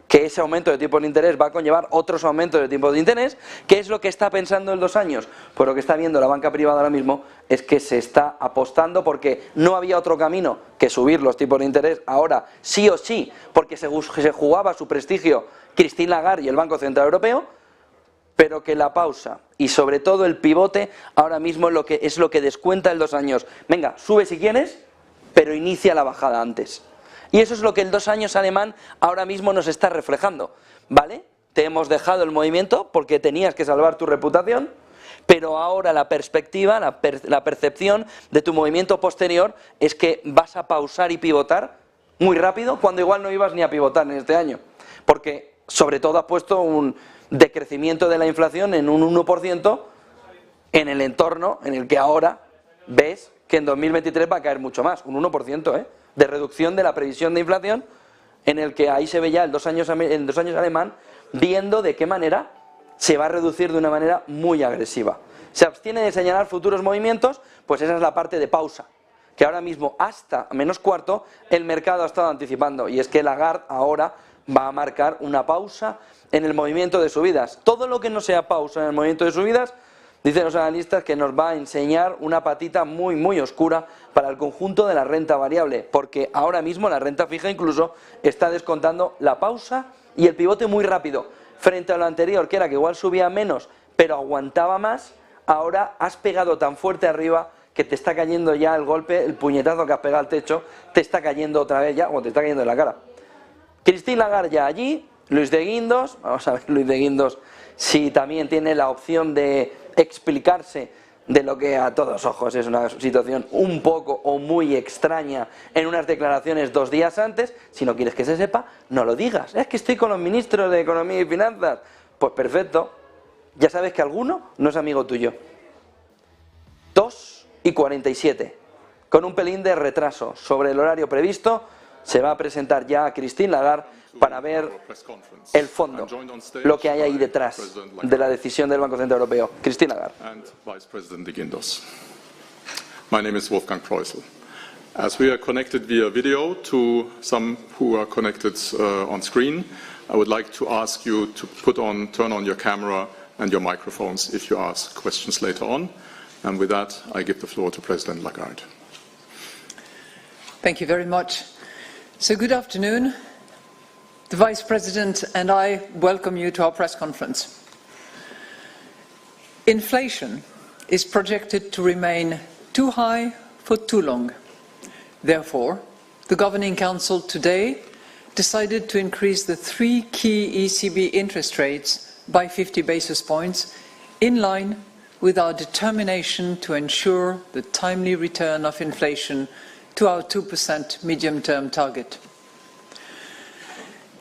que ese aumento de tipos de interés va a conllevar otros aumentos de tipos de interés, ¿qué es lo que está pensando el 2 años? Pues lo que está viendo la banca privada ahora mismo es que se está apostando porque no había otro camino que subir los tipos de interés ahora sí o sí, porque se jugaba su prestigio Christine Lagarde y el Banco Central Europeo, pero que la pausa y sobre todo el pivote ahora mismo es lo que descuenta el 2 años. Venga, sube si quieres, pero inicia la bajada antes. Y eso es lo que el 2 años alemán ahora mismo nos está reflejando, ¿vale? Te hemos dejado el movimiento porque tenías que salvar tu reputación, pero ahora la perspectiva, la percepción de tu movimiento posterior es que vas a pausar y pivotar muy rápido cuando igual no ibas ni a pivotar en este año, porque sobre todo has puesto un decrecimiento de la inflación en un 1% en el entorno en el que ahora ves que en 2023 va a caer mucho más, un 1% de reducción de la previsión de inflación, en el que ahí se ve ya el 2 años alemán viendo de qué manera se va a reducir de una manera muy agresiva. Se abstiene de señalar futuros movimientos, pues esa es la parte de pausa, que ahora mismo hasta -1/4 el mercado ha estado anticipando, y es que Lagarde ahora va a marcar una pausa en el movimiento de subidas. Todo lo que no sea pausa en el movimiento de subidas, dicen los analistas que nos va a enseñar una patita muy muy oscura para el conjunto de la renta variable, porque ahora mismo la renta fija incluso está descontando la pausa y el pivote muy rápido. Frente a lo anterior, que era que igual subía menos, pero aguantaba más, ahora has pegado tan fuerte arriba que te está cayendo ya el golpe, el puñetazo que has pegado al techo, te está cayendo otra vez ya, o te está cayendo en la cara. Christine Lagarde ya allí, Luis de Guindos, vamos a ver Luis de Guindos si también tiene la opción de explicarse de lo que a todos ojos es una situación un poco o muy extraña en unas declaraciones 2 días antes. Si no quieres que se sepa, no lo digas. Es que estoy con los ministros de Economía y Finanzas. Pues perfecto, ya sabes que alguno no es amigo tuyo. 2:47, con un pelín de retraso sobre el horario previsto, se va a presentar ya a Christine Lagarde para ver el fondo, lo que hay ahí detrás de la decisión del Banco Central Europeo. Christine Lagarde. And Vice President de Guindos. My name is Wolfgang Preußel. As we are connected via video to some who are connected on screen, I would like to ask you to turn on your camera and your microphones if you ask questions later on. And with that, I give the floor to President Lagarde. Thank you very much. So good afternoon. The Vice President and I welcome you to our press conference. Inflation is projected to remain too high for too long. Therefore, the Governing Council today decided to increase the 3 key ECB interest rates by 50 basis points, in line with our determination to ensure the timely return of inflation to our 2% medium-term target.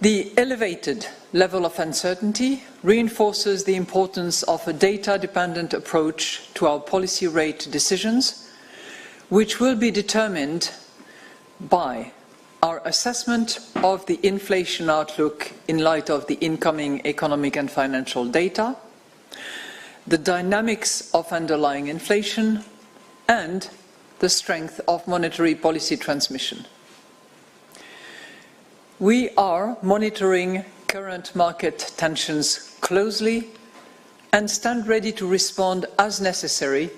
The elevated level of uncertainty reinforces the importance of a data-dependent approach to our policy rate decisions, which will be determined by our assessment of the inflation outlook in light of the incoming economic and financial data, the dynamics of underlying inflation, and the strength of monetary policy transmission. We are monitoring current market tensions closely and stand ready to respond as necessary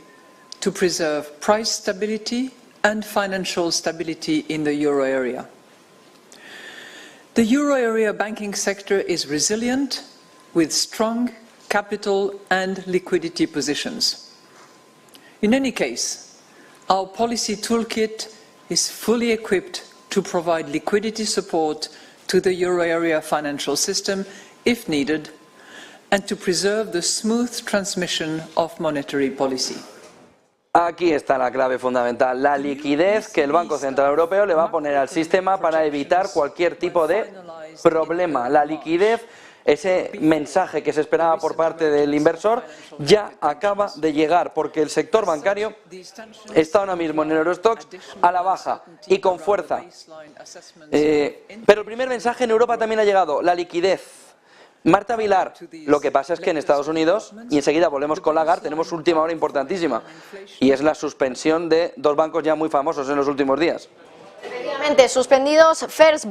to preserve price stability and financial stability in the euro area. The euro area banking sector is resilient, with strong capital and liquidity positions. In any case, our policy toolkit is fully equipped to provide liquidity support to the euro area financial system if needed, and to preserve the smooth transmission of monetary policy. Aquí está la clave fundamental, la liquidez que el Banco Central Europeo le va a poner al sistema para evitar cualquier tipo de problema. La liquidez, ese mensaje que se esperaba por parte del inversor, ya acaba de llegar, porque el sector bancario está ahora mismo en el Eurostoxx a la baja y con fuerza. Pero el primer mensaje en Europa también ha llegado, la liquidez. Marta Vilar, lo que pasa es que en Estados Unidos, y enseguida volvemos con Lagarde, tenemos última hora importantísima, y es la suspensión de dos bancos ya muy famosos en los últimos días. Efectivamente, suspendidos First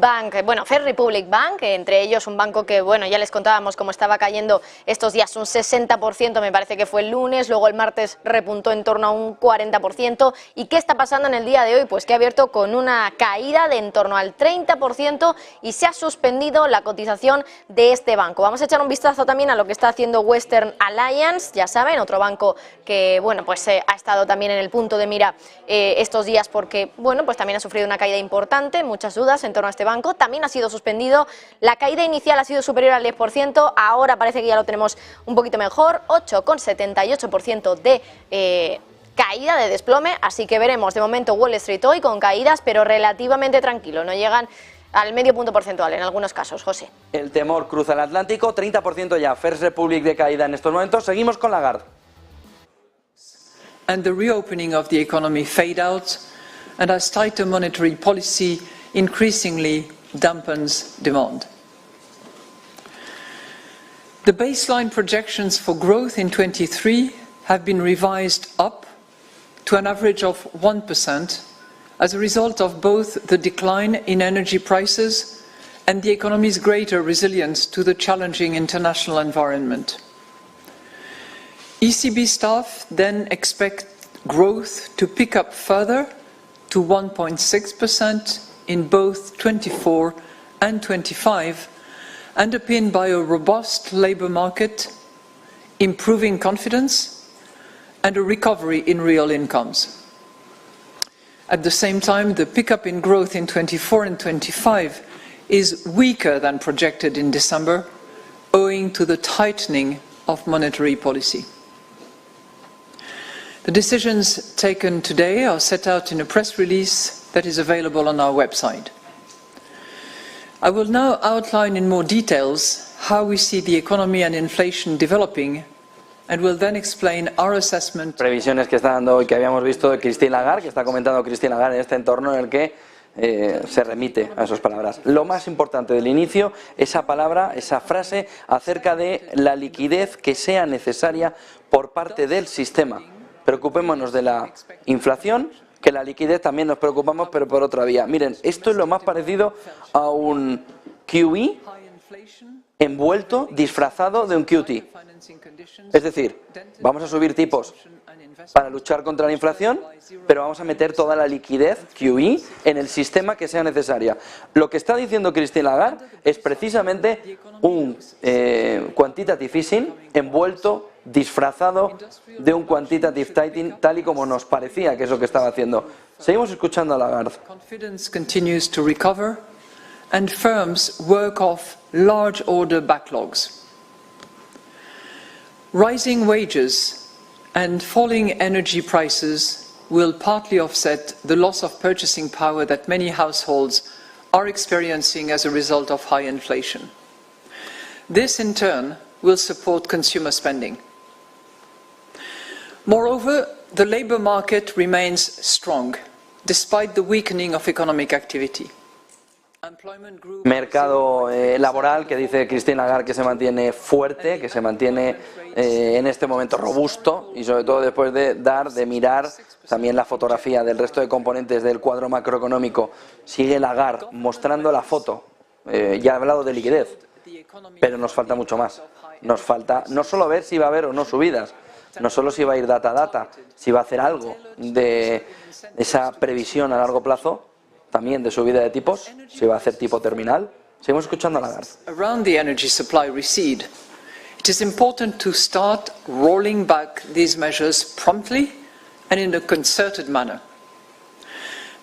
Republic Bank, entre ellos un banco que, bueno, ya les contábamos cómo estaba cayendo estos días un 60%, me parece que fue el lunes, luego el martes repuntó en torno a un 40%. ¿Y qué está pasando en el día de hoy? Pues que ha abierto con una caída de en torno al 30% y se ha suspendido la cotización de este banco. Vamos a echar un vistazo también a lo que está haciendo Western Alliance, ya saben, otro banco que, bueno, pues ha estado también en el punto de mira estos días porque, bueno, pues también ha sufrido una caída importante, muchas dudas en torno a este banco, también ha sido suspendido, la caída inicial ha sido superior al 10%, ahora parece que ya lo tenemos un poquito mejor, 8,78% de caída, de desplome, así que veremos, de momento Wall Street hoy con caídas, pero relativamente tranquilo, no llegan al medio punto porcentual en algunos casos, José. El temor cruza el Atlántico, 30% ya, First Republic de caída en estos momentos, seguimos con Lagarde. And the reopening of the economy fade out, and as tighter monetary policy increasingly dampens demand. The baseline projections for growth in 23 have been revised up to an average of 1% as a result of both the decline in energy prices and the economy's greater resilience to the challenging international environment. ECB staff then expect growth to pick up further to 1.6% in both 24 and 25, underpinned by a robust labour market, improving confidence, and a recovery in real incomes. At the same time, the pickup in growth in 24 and 25 is weaker than projected in December, owing to the tightening of monetary policy. The decisions taken today are set out in a press release that is available on our website. I will now outline in more details how we see the economy and inflation developing, and will then explain our assessment. Previsiones que está dando hoy, que habíamos visto de Christine Lagarde, que está comentando Christine Lagarde en este entorno en el que se remite a esas palabras. Lo más importante del inicio, esa palabra, esa frase acerca de la liquidez que sea necesaria por parte del sistema. Preocupémonos de la inflación, que la liquidez también nos preocupamos, pero por otra vía. Miren, esto es lo más parecido a un QE envuelto, disfrazado de un QT. Es decir, vamos a subir tipos para luchar contra la inflación, pero vamos a meter toda la liquidez QE en el sistema que sea necesaria. Lo que está diciendo Christine Lagarde es precisamente un quantitative easing envuelto, disfrazado de un quantitative tightening, tal y como nos parecía que es lo que estaba haciendo. Seguimos escuchando a Lagarde. Confidence continues to recover and firms work off large order backlogs. Rising wages and falling energy prices will partly offset the loss of purchasing power that many households are experiencing as a result of high inflation. This, in turn, will support consumer spending. Moreover, the labour market remains strong, despite the weakening of economic activity. Mercado laboral que dice Christine Lagarde que se mantiene fuerte, que se mantiene en este momento robusto, y sobre todo después de mirar también la fotografía del resto de componentes del cuadro macroeconómico. Sigue Lagarde mostrando la foto. Ya ha hablado de liquidez, pero nos falta mucho más. Nos falta no solo ver si va a haber o no subidas, no solo si va a ir data a data, si va a hacer algo de esa previsión a largo plazo, también de subida de tipos, si va a hacer tipo terminal. Seguimos escuchando a Lagarde. Around the energy supply recede, it is important to start rolling back these measures promptly and in a concerted manner.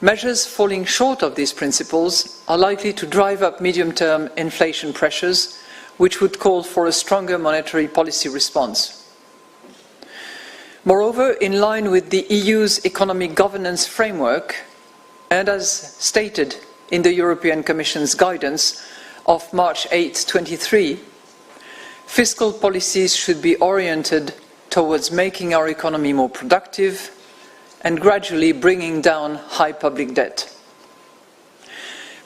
Measures falling short of these principles are likely to drive up medium-term inflation pressures, which would call for a stronger monetary policy response. Moreover, in line with the EU's economic governance framework, and as stated in the European Commission's guidance of March 8, 2023, fiscal policies should be oriented towards making our economy more productive and gradually bringing down high public debt.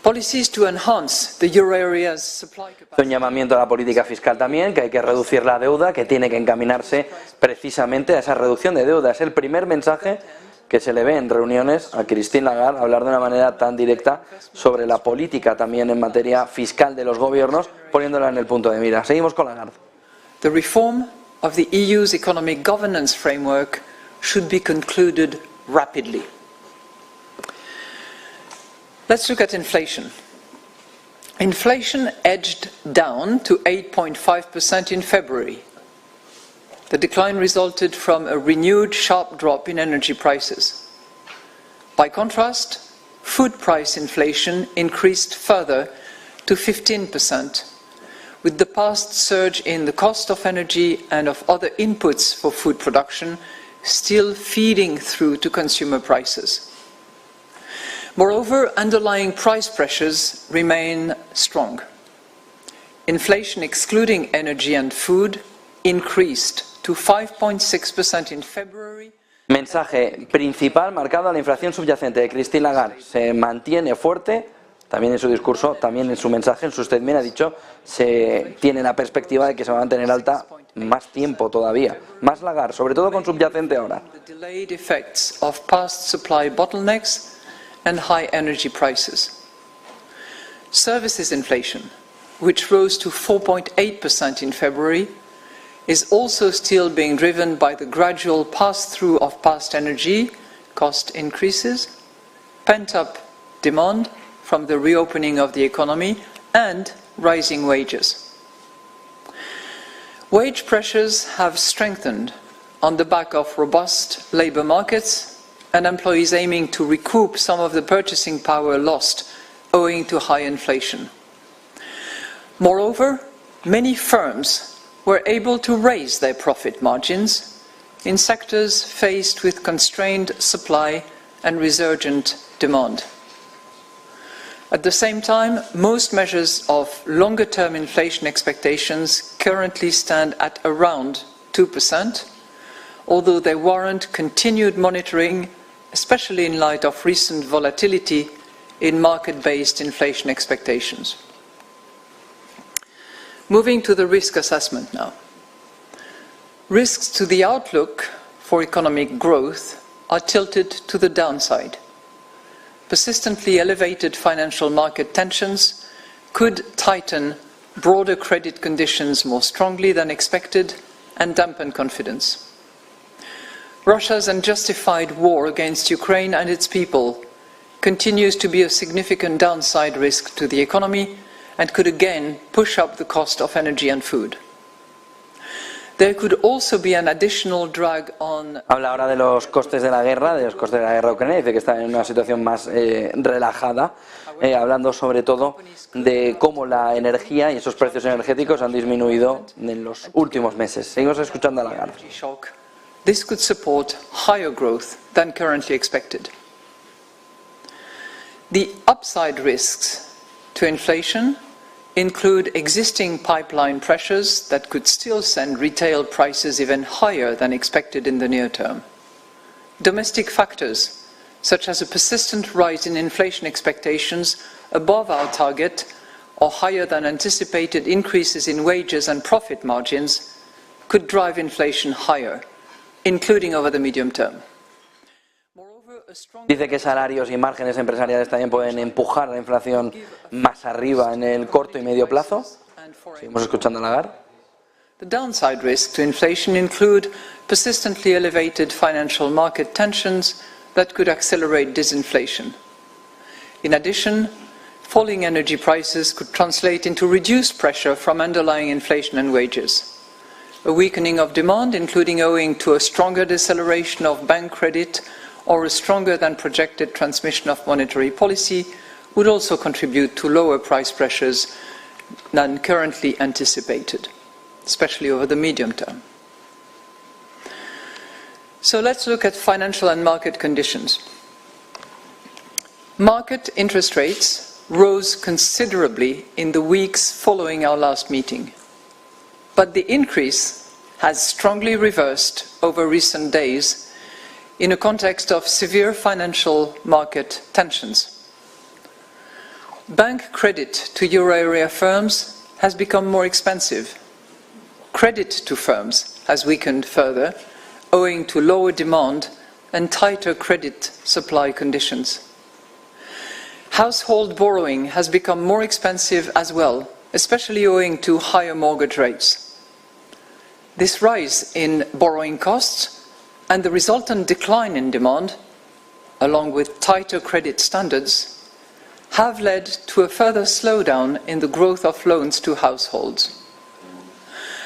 Policies to enhance the euro area's supply capacity. Un llamamiento a la política fiscal también, que hay que reducir la deuda, que tiene que encaminarse precisamente a esa reducción de deuda. Es el primer mensaje que se le ve en reuniones a Christine Lagarde hablar de una manera tan directa sobre la política también en materia fiscal de los gobiernos, poniéndola en el punto de mira. Seguimos con Lagarde. The reform of the EU's economic governance framework should be concluded rapidly. Let's look at inflation. Inflation edged down to 8.5% in February. The decline resulted from a renewed sharp drop in energy prices. By contrast, food price inflation increased further to 15%, with the past surge in the cost of energy and of other inputs for food production still feeding through to consumer prices. Moreover, underlying price pressures remain strong. Inflation excluding energy and food increased to 5.6% in February. Mensaje principal marcado a la inflación subyacente de Christine Lagarde. Se mantiene fuerte, también en su discurso, también en su mensaje, en su statement ha dicho, se tiene la perspectiva de que se va a mantener alta más tiempo todavía. Más Lagarde, sobre todo con subyacente ahora. The delayed effects of past supply bottlenecks and high energy prices. Services inflation, which rose to 4.8% in February, is also still being driven by the gradual pass-through of past energy cost increases, pent-up demand from the reopening of the economy, and rising wages. Wage pressures have strengthened on the back of robust labour markets and employees aiming to recoup some of the purchasing power lost owing to high inflation. Moreover, many firms were able to raise their profit margins in sectors faced with constrained supply and resurgent demand. At the same time, most measures of longer-term inflation expectations currently stand at around 2%, although they warrant continued monitoring, especially in light of recent volatility in market-based inflation expectations. Moving to the risk assessment now. Risks to the outlook for economic growth are tilted to the downside. Persistently elevated financial market tensions could tighten broader credit conditions more strongly than expected and dampen confidence. Russia's unjustified war against Ukraine and its people continues to be a significant downside risk to the economy and could again push up the cost of energy and food. There could also be an additional drag on... Habla ahora de los costes de la guerra, ucraniana, dice que está en una situación más relajada, hablando sobre todo de cómo la energía y esos precios energéticos han disminuido en los últimos meses. Seguimos escuchando a Lagarde. This could support higher growth than currently expected. The upside risks to inflation include existing pipeline pressures that could still send retail prices even higher than expected in the near term. Domestic factors, such as a persistent rise in inflation expectations above our target or higher than anticipated increases in wages and profit margins, could drive inflation higher, including over the medium term. Dice que salarios y márgenes empresariales también pueden empujar la inflación más arriba en el corto y medio plazo. Seguimos escuchando a Lagarde. The downside risks to inflation include persistently elevated financial market tensions that could accelerate disinflation. In addition, falling energy prices could translate into reduced pressure from underlying inflation and wages. A weakening of demand, including owing to a stronger deceleration of bank credit or a stronger than projected transmission of monetary policy, would also contribute to lower price pressures than currently anticipated, especially over the medium term. So let's look at financial and market conditions. Market interest rates rose considerably in the weeks following our last meeting, but the increase has strongly reversed over recent days in a context of severe financial market tensions. Bank credit to euro area firms has become more expensive. Credit to firms has weakened further, owing to lower demand and tighter credit supply conditions. Household borrowing has become more expensive as well, especially owing to higher mortgage rates. This rise in borrowing costs and the resultant decline in demand, along with tighter credit standards, have led to a further slowdown in the growth of loans to households.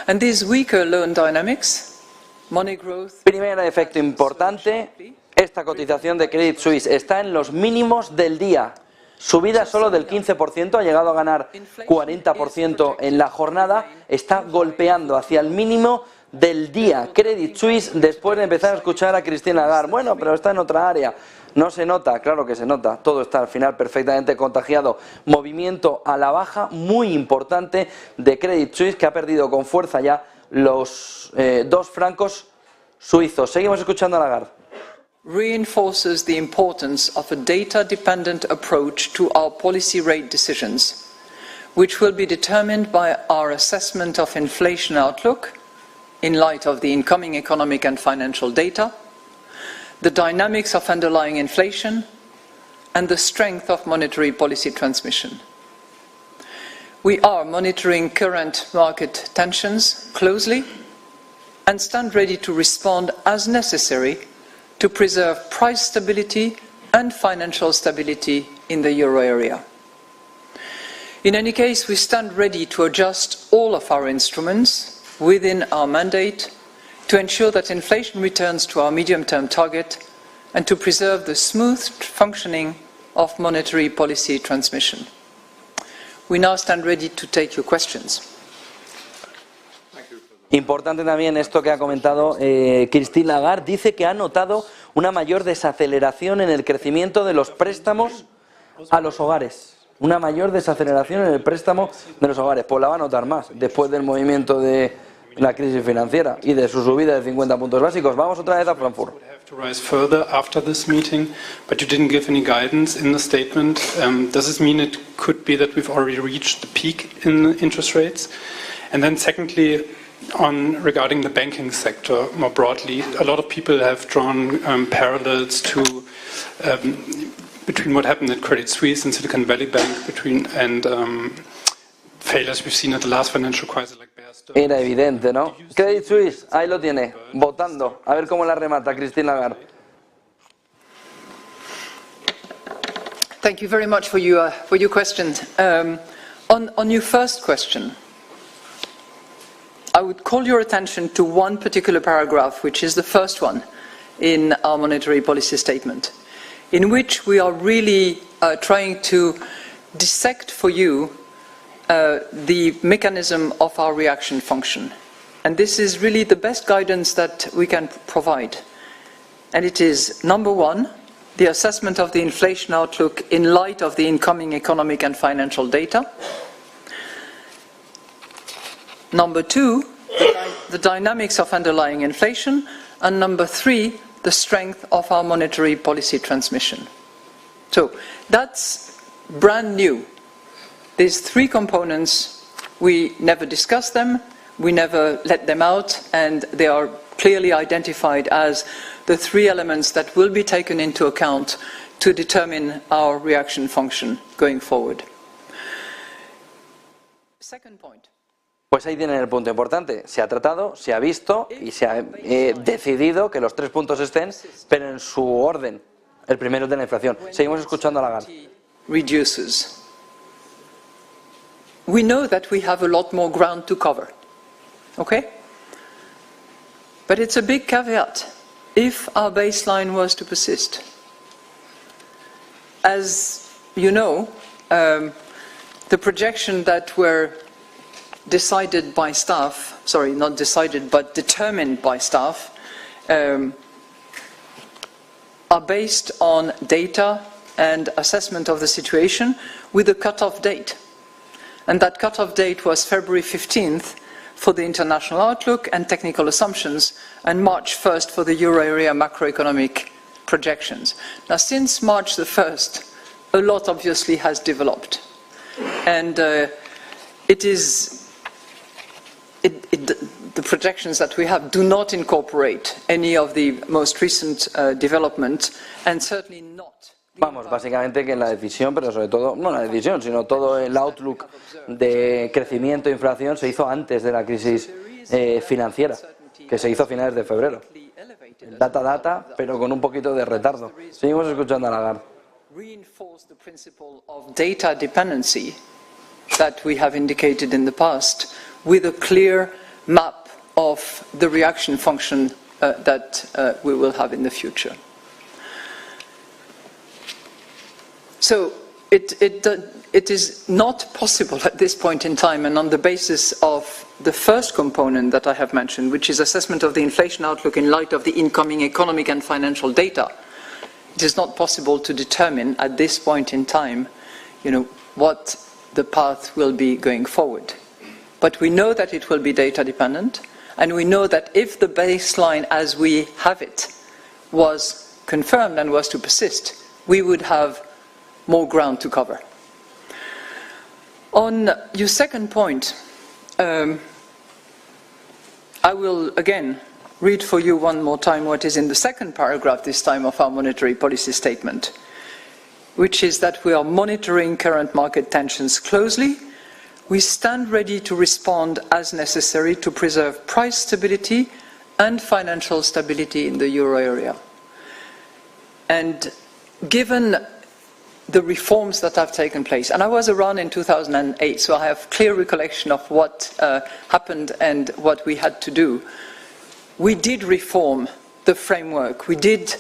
And these weaker loan dynamics, money growth... Primer efecto importante, esta cotización de Credit Suisse está en los mínimos del día. Subida solo del 15%, ha llegado a ganar 40% en la jornada, está golpeando hacia el mínimo del día. Credit Suisse, después de empezar a escuchar a Christine Lagarde, bueno, pero está en otra área. No se nota, claro que se nota, todo está al final perfectamente contagiado. Movimiento a la baja muy importante de Credit Suisse, que ha perdido con fuerza ya los 2 francos suizos. Seguimos escuchando a Lagarde. Reinforces the importance of a data-dependent approach to our policy rate decisions, which will be determined by our assessment of inflation outlook in light of the incoming economic and financial data, the dynamics of underlying inflation, and the strength of monetary policy transmission. We are monitoring current market tensions closely and stand ready to respond as necessary to preserve price stability and financial stability in the euro area. In any case, we stand ready to adjust all of our instruments within our mandate to ensure that inflation returns to our medium-term target and to preserve the smooth functioning of monetary policy transmission. We now stand ready to take your questions. Importante también esto que ha comentado Christine Lagarde, dice que ha notado una mayor desaceleración en el crecimiento de los préstamos a los hogares. Una mayor desaceleración en el préstamo de los hogares. Pues la va a notar más después del movimiento de la crisis financiera y de su subida de 50 puntos básicos. Vamos otra vez a Frankfurt. To rise further after this meeting, but you didn't give any guidance in the statement. Does this mean it could be that we've already reached the peak in interest rates? And then secondly, regarding the banking sector more broadly, a lot of people have drawn parallels to between what happened at Credit Suisse and Silicon Valley Bank and failures we've seen at the last financial crisis like Bear Stearns. Era evidente, ¿no? Credit Suisse, ahí lo tiene, votando. A ver cómo la remata Christine Lagarde. Thank you very much for your questions. On your first question, I would call your attention to one particular paragraph, which is the first one in our monetary policy statement, in which we are really trying to dissect for you the mechanism of our reaction function. And this is really the best guidance that we can provide. And it is, number one, the assessment of the inflation outlook in light of the incoming economic and financial data. Number two, the dynamics of underlying inflation. And number three, the strength of our monetary policy transmission. So that's brand new. These three components, we never discuss them, we never let them out, and they are clearly identified as the three elements that will be taken into account to determine our reaction function going forward. Second point. Pues ahí tienen el punto importante. Se ha tratado, se ha visto y se ha decidido que los 3 puntos estén, pero en su orden. El primero es de la inflación. Seguimos escuchando a Lagarde. Reduces. We know that we have a lot more ground to cover. Okay? But it's a big caveat. If our baseline was to persist. As you know, the projection that were decided by staff, sorry, not decided, but determined by staff, are based on data and assessment of the situation with a cut-off date. And that cut-off date was February 15th for the international outlook and technical assumptions, and March 1st for the euro area macroeconomic projections. Now, since March the 1st, a lot obviously has developed. And the projections that we have do not incorporate any of the most recent development, and certainly not. Vamos, básicamente que la decisión, pero sobre todo, no la decisión, sino todo el outlook de crecimiento e inflación se hizo antes de la crisis financiera, que se hizo a finales de febrero. Data, pero con un poquito de retardo. Seguimos escuchando a Lagarde. Reinforce the principle of data dependency that we have indicated in the past with a clear map of the reaction function that we will have in the future. So it is not possible at this point in time, and on the basis of the first component that I have mentioned, which is assessment of the inflation outlook in light of the incoming economic and financial data, it is not possible to determine at this point in time, what the path will be going forward. But we know that it will be data dependent, and we know that if the baseline as we have it was confirmed and was to persist, we would have more ground to cover. On your second point, I will again read for you one more time what is in the second paragraph this time of our monetary policy statement, which is that we are monitoring current market tensions closely. We stand ready to respond as necessary to preserve price stability and financial stability in the euro area. And given the reforms that have taken place, and I was around in 2008, so I have clear recollection of what happened and what we had to do. We did reform the framework. We did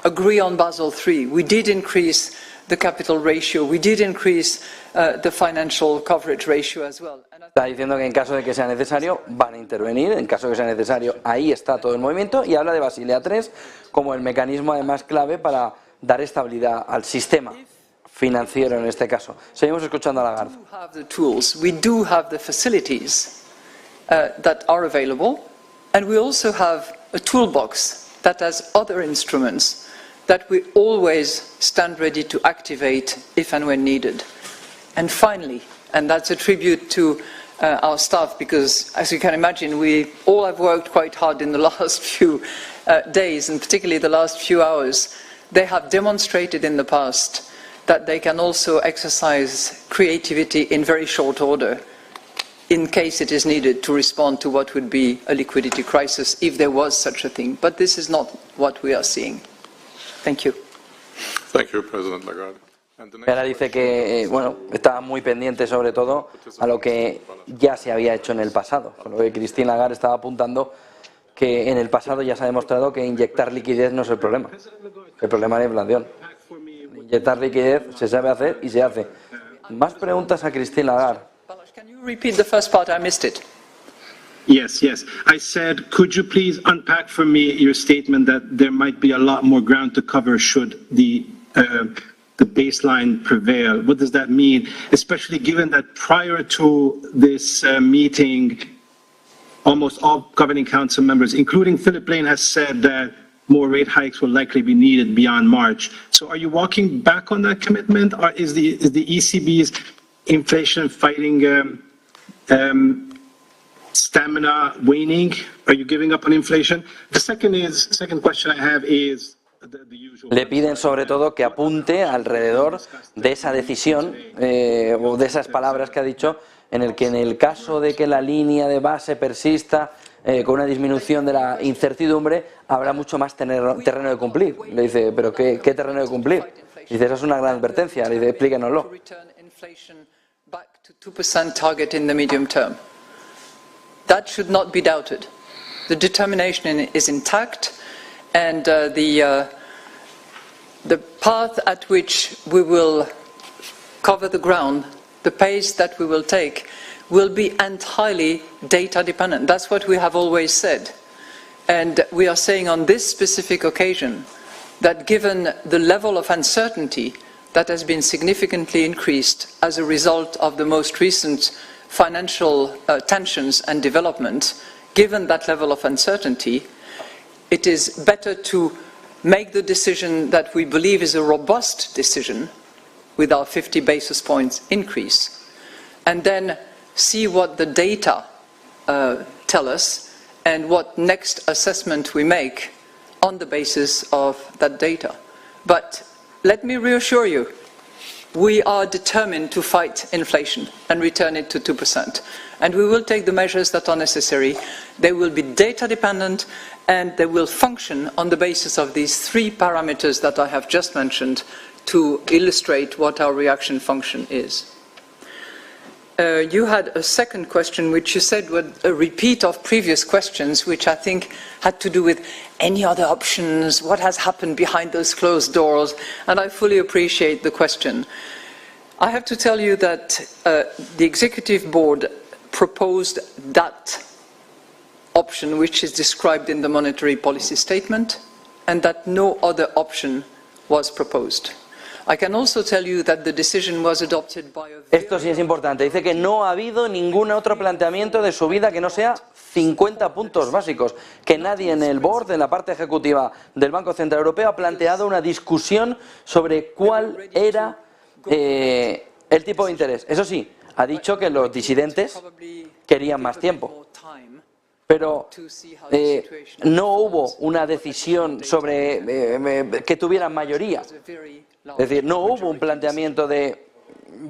agree on Basel III. We did increase the capital ratio. We did increase the financial coverage ratio as well. Está diciendo que en caso de que sea necesario van a intervenir, en caso de que sea necesario ahí está todo el movimiento, y habla de Basilea III como el mecanismo además clave para dar estabilidad al sistema financiero en este caso. Seguimos escuchando a Lagarde. We do have the facilities that are available, and we also have a toolbox that has other instruments that we always stand ready to activate if and when needed. And finally, and that's a tribute to our staff, because as you can imagine, we all have worked quite hard in the last few days, and particularly the last few hours. They have demonstrated in the past that they can also exercise creativity in very short order in case it is needed to respond to what would be a liquidity crisis if there was such a thing. But this is not what we are seeing. Thank you. Thank you, President Lagarde. Ahora dice que estaba muy pendiente sobre todo a lo que ya se había hecho en el pasado. Con lo que Christine Lagarde estaba apuntando que en el pasado ya se ha demostrado que inyectar liquidez no es el problema. El problema es la inflación. Inyectar liquidez se sabe hacer y se hace. Más preguntas a Christine Lagarde. Can you repeat the first part? I missed it. Yes. I said, could you please unpack for me your statement that there might be a lot more ground to cover should the baseline prevail? What does that mean? Especially given that prior to this meeting, almost all governing council members, including Philip Lane, has said that more rate hikes will likely be needed beyond March. So are you walking back on that commitment, or is the ECB's inflation fighting stamina waning? Are you giving up on inflation? The second question I have is the usual. Le piden sobre todo que apunte alrededor de esa decisión o de esas palabras que ha dicho en el que en el caso de que la línea de base persista con una disminución de la incertidumbre, habrá mucho más terreno de cumplir. Le dice, ¿pero qué terreno de cumplir? Dice, esa es una gran advertencia. Le dice, explíquenoslo. 2% target in the medium term. That should not be doubted. The determination is intact, and the path at which we will cover the ground, the pace that we will take, will be entirely data dependent. That's what we have always said. And we are saying on this specific occasion that given the level of uncertainty that has been significantly increased as a result of the most recent financial tensions and development, given that level of uncertainty, it is better to make the decision that we believe is a robust decision with our 50 basis points increase, and then see what the data tell us and what next assessment we make on the basis of that data. But let me reassure you, we are determined to fight inflation and return it to 2%. And we will take the measures that are necessary. They will be data dependent, and they will function on the basis of these three parameters that I have just mentioned to illustrate what our reaction function is. You had a second question, which you said was a repeat of previous questions, which I think had to do with any other options, what has happened behind those closed doors, and I fully appreciate the question. I have to tell you that the Executive Board proposed that option which is described in the monetary policy statement, and that no other option was proposed. I can also tell you that the decision was adopted by a... Esto sí es importante. Dice que no ha habido ningún otro planteamiento de subida que no sea 50 puntos básicos. Que nadie en el board, en la parte ejecutiva del Banco Central Europeo, ha planteado una discusión sobre cuál era el tipo de interés. Eso sí, ha dicho que los disidentes querían más tiempo. Pero no hubo una decisión sobre que tuvieran mayoría. Es decir, no hubo un planteamiento de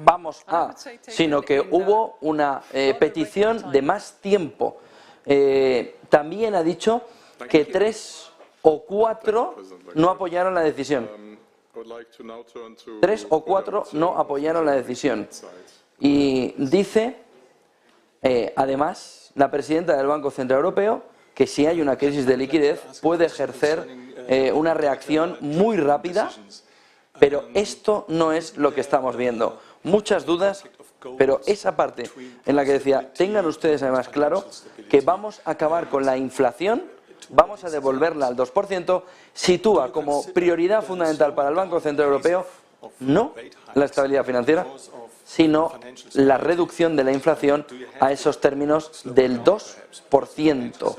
vamos a, sino que hubo una petición de más tiempo. También ha dicho que 3 o 4 no apoyaron la decisión. 3 o 4 no apoyaron la decisión. Y dice, además, la presidenta del Banco Central Europeo, que si hay una crisis de liquidez puede ejercer una reacción muy rápida, pero esto no es lo que estamos viendo. Muchas dudas, pero esa parte en la que decía, tengan ustedes además claro que vamos a acabar con la inflación, vamos a devolverla al 2%, sitúa como prioridad fundamental para el Banco Central Europeo no la estabilidad financiera, sino la reducción de la inflación a esos términos del 2%.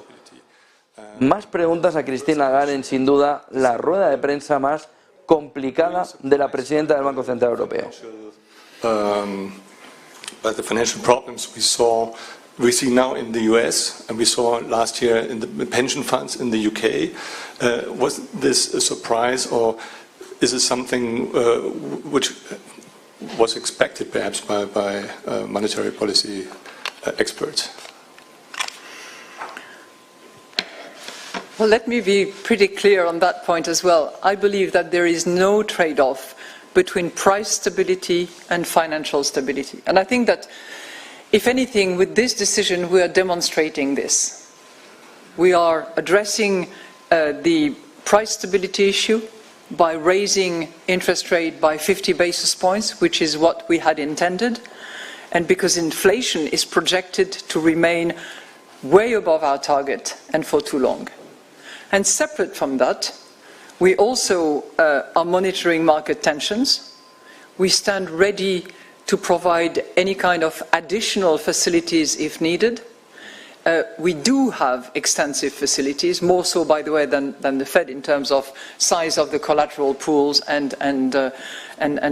Más preguntas a Christine Lagarde, sin duda, la rueda de prensa más complicada de la presidenta del Banco Central Europeo. By the financial problems we see now in the US and we saw last year in the pension funds in the UK. Was this a surprise, or is it something which was expected perhaps by monetary policy experts? Well, let me be pretty clear on that point as well. I believe that there is no trade-off between price stability and financial stability. And I think that, if anything, with this decision we are demonstrating this. We are addressing the price stability issue by raising interest rate by 50 basis points, which is what we had intended, and because inflation is projected to remain way above our target and for too long. And separate from that, we also are monitoring market tensions. We stand ready to provide any kind of additional facilities if needed. We do have extensive facilities, more so, by the way, than the Fed in terms of size of the collateral pools and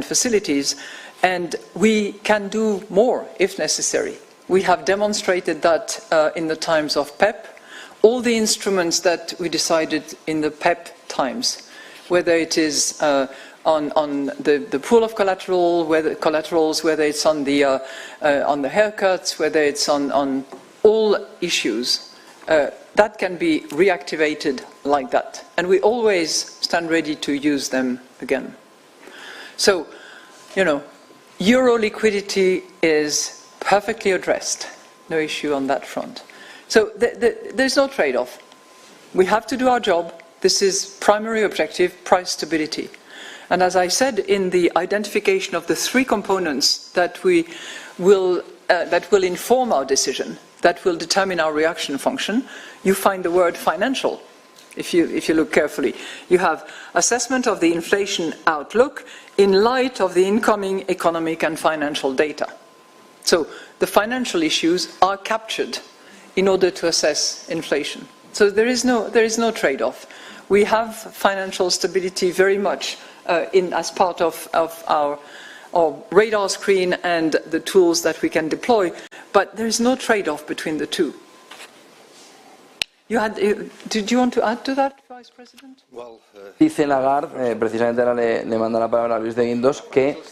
facilities. And we can do more if necessary. We have demonstrated that in the times of PEP. All the instruments that we decided in the PEP times, whether it is the pool of collaterals, whether it's on the haircuts, whether it's on all issues, that can be reactivated like that. And we always stand ready to use them again. So, euro liquidity is perfectly addressed. No issue on that front. So there's no trade-off. We have to do our job. This is primary objective, price stability. And as I said, in the identification of the three components that will inform our decision, that will determine our reaction function, you find the word financial. If you look carefully, you have assessment of the inflation outlook in light of the incoming economic and financial data. So the financial issues are captured in order to assess inflation. So there is no trade-off. We have financial stability very much as part of our radar screen and the tools that we can deploy, but there is no trade-off between the two. Did you want to add to that, Vice President? Dice Lagarde, precisamente ahora le manda la palabra a Luis de Guindos, que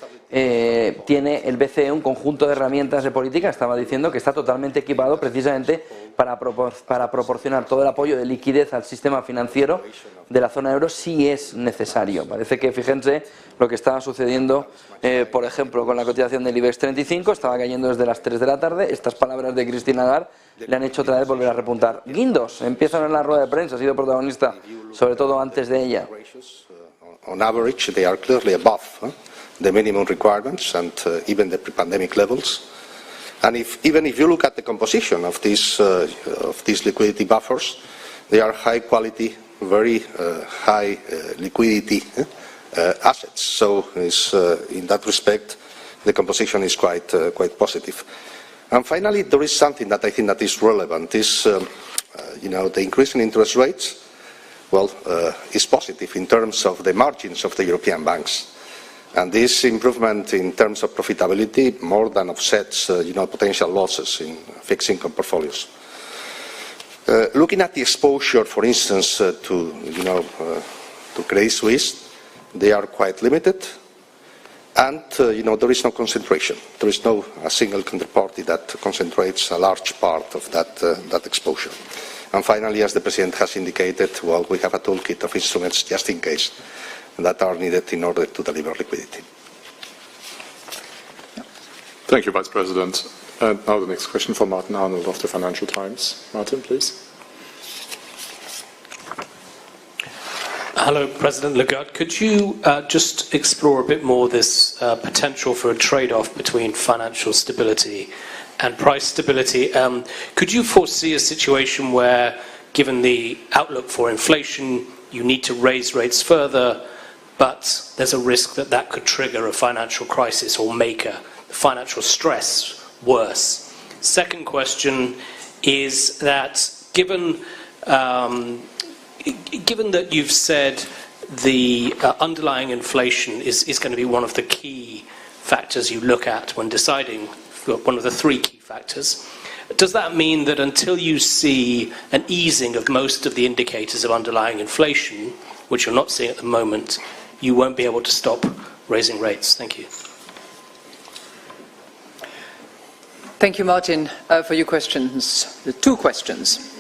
tiene el BCE un conjunto de herramientas de política, estaba diciendo que está totalmente equipado precisamente para proporcionar todo el apoyo de liquidez al sistema financiero de la zona euro si es necesario. Parece que, fíjense, lo que estaba sucediendo, por ejemplo, con la cotización del IBEX 35, estaba cayendo desde las 3 de la tarde, estas palabras de Christine Lagarde le han hecho otra vez volver a repuntar. Guindos empieza en la rueda de prensa, ha sido protagonista, sobre todo antes de ella. On average, they are clearly above the minimum requirements and even the pre-pandemic levels. And even if you look at the composition of these liquidity buffers, they are high quality, very high liquidity assets. So in that respect, the composition is quite positive. And finally, there is something that I think that is relevant, is the increase in interest rates, is positive in terms of the margins of the European banks. And this improvement in terms of profitability more than offsets potential losses in fixed income portfolios. Looking at the exposure, for instance, to Credit Suisse, they are quite limited. And, there is no concentration. There is no a single counterparty that concentrates a large part of that exposure. And finally, as the President has indicated, we have a toolkit of instruments just in case that are needed in order to deliver liquidity. Thank you, Vice President. And now the next question from Martin Arnold of the Financial Times. Martin, please. Hello, President Lagarde. Could you just explore a bit more this potential for a trade-off between financial stability and price stability? Could you foresee a situation where, given the outlook for inflation, you need to raise rates further, but there's a risk that could trigger a financial crisis or make a financial stress worse? Second question is that given that you've said the underlying inflation is going to be one of the key factors you look at when deciding, one of the three key factors, does that mean that until you see an easing of most of the indicators of underlying inflation, which you're not seeing at the moment, you won't be able to stop raising rates? Thank you. Thank you, Martin, for your questions. The two questions.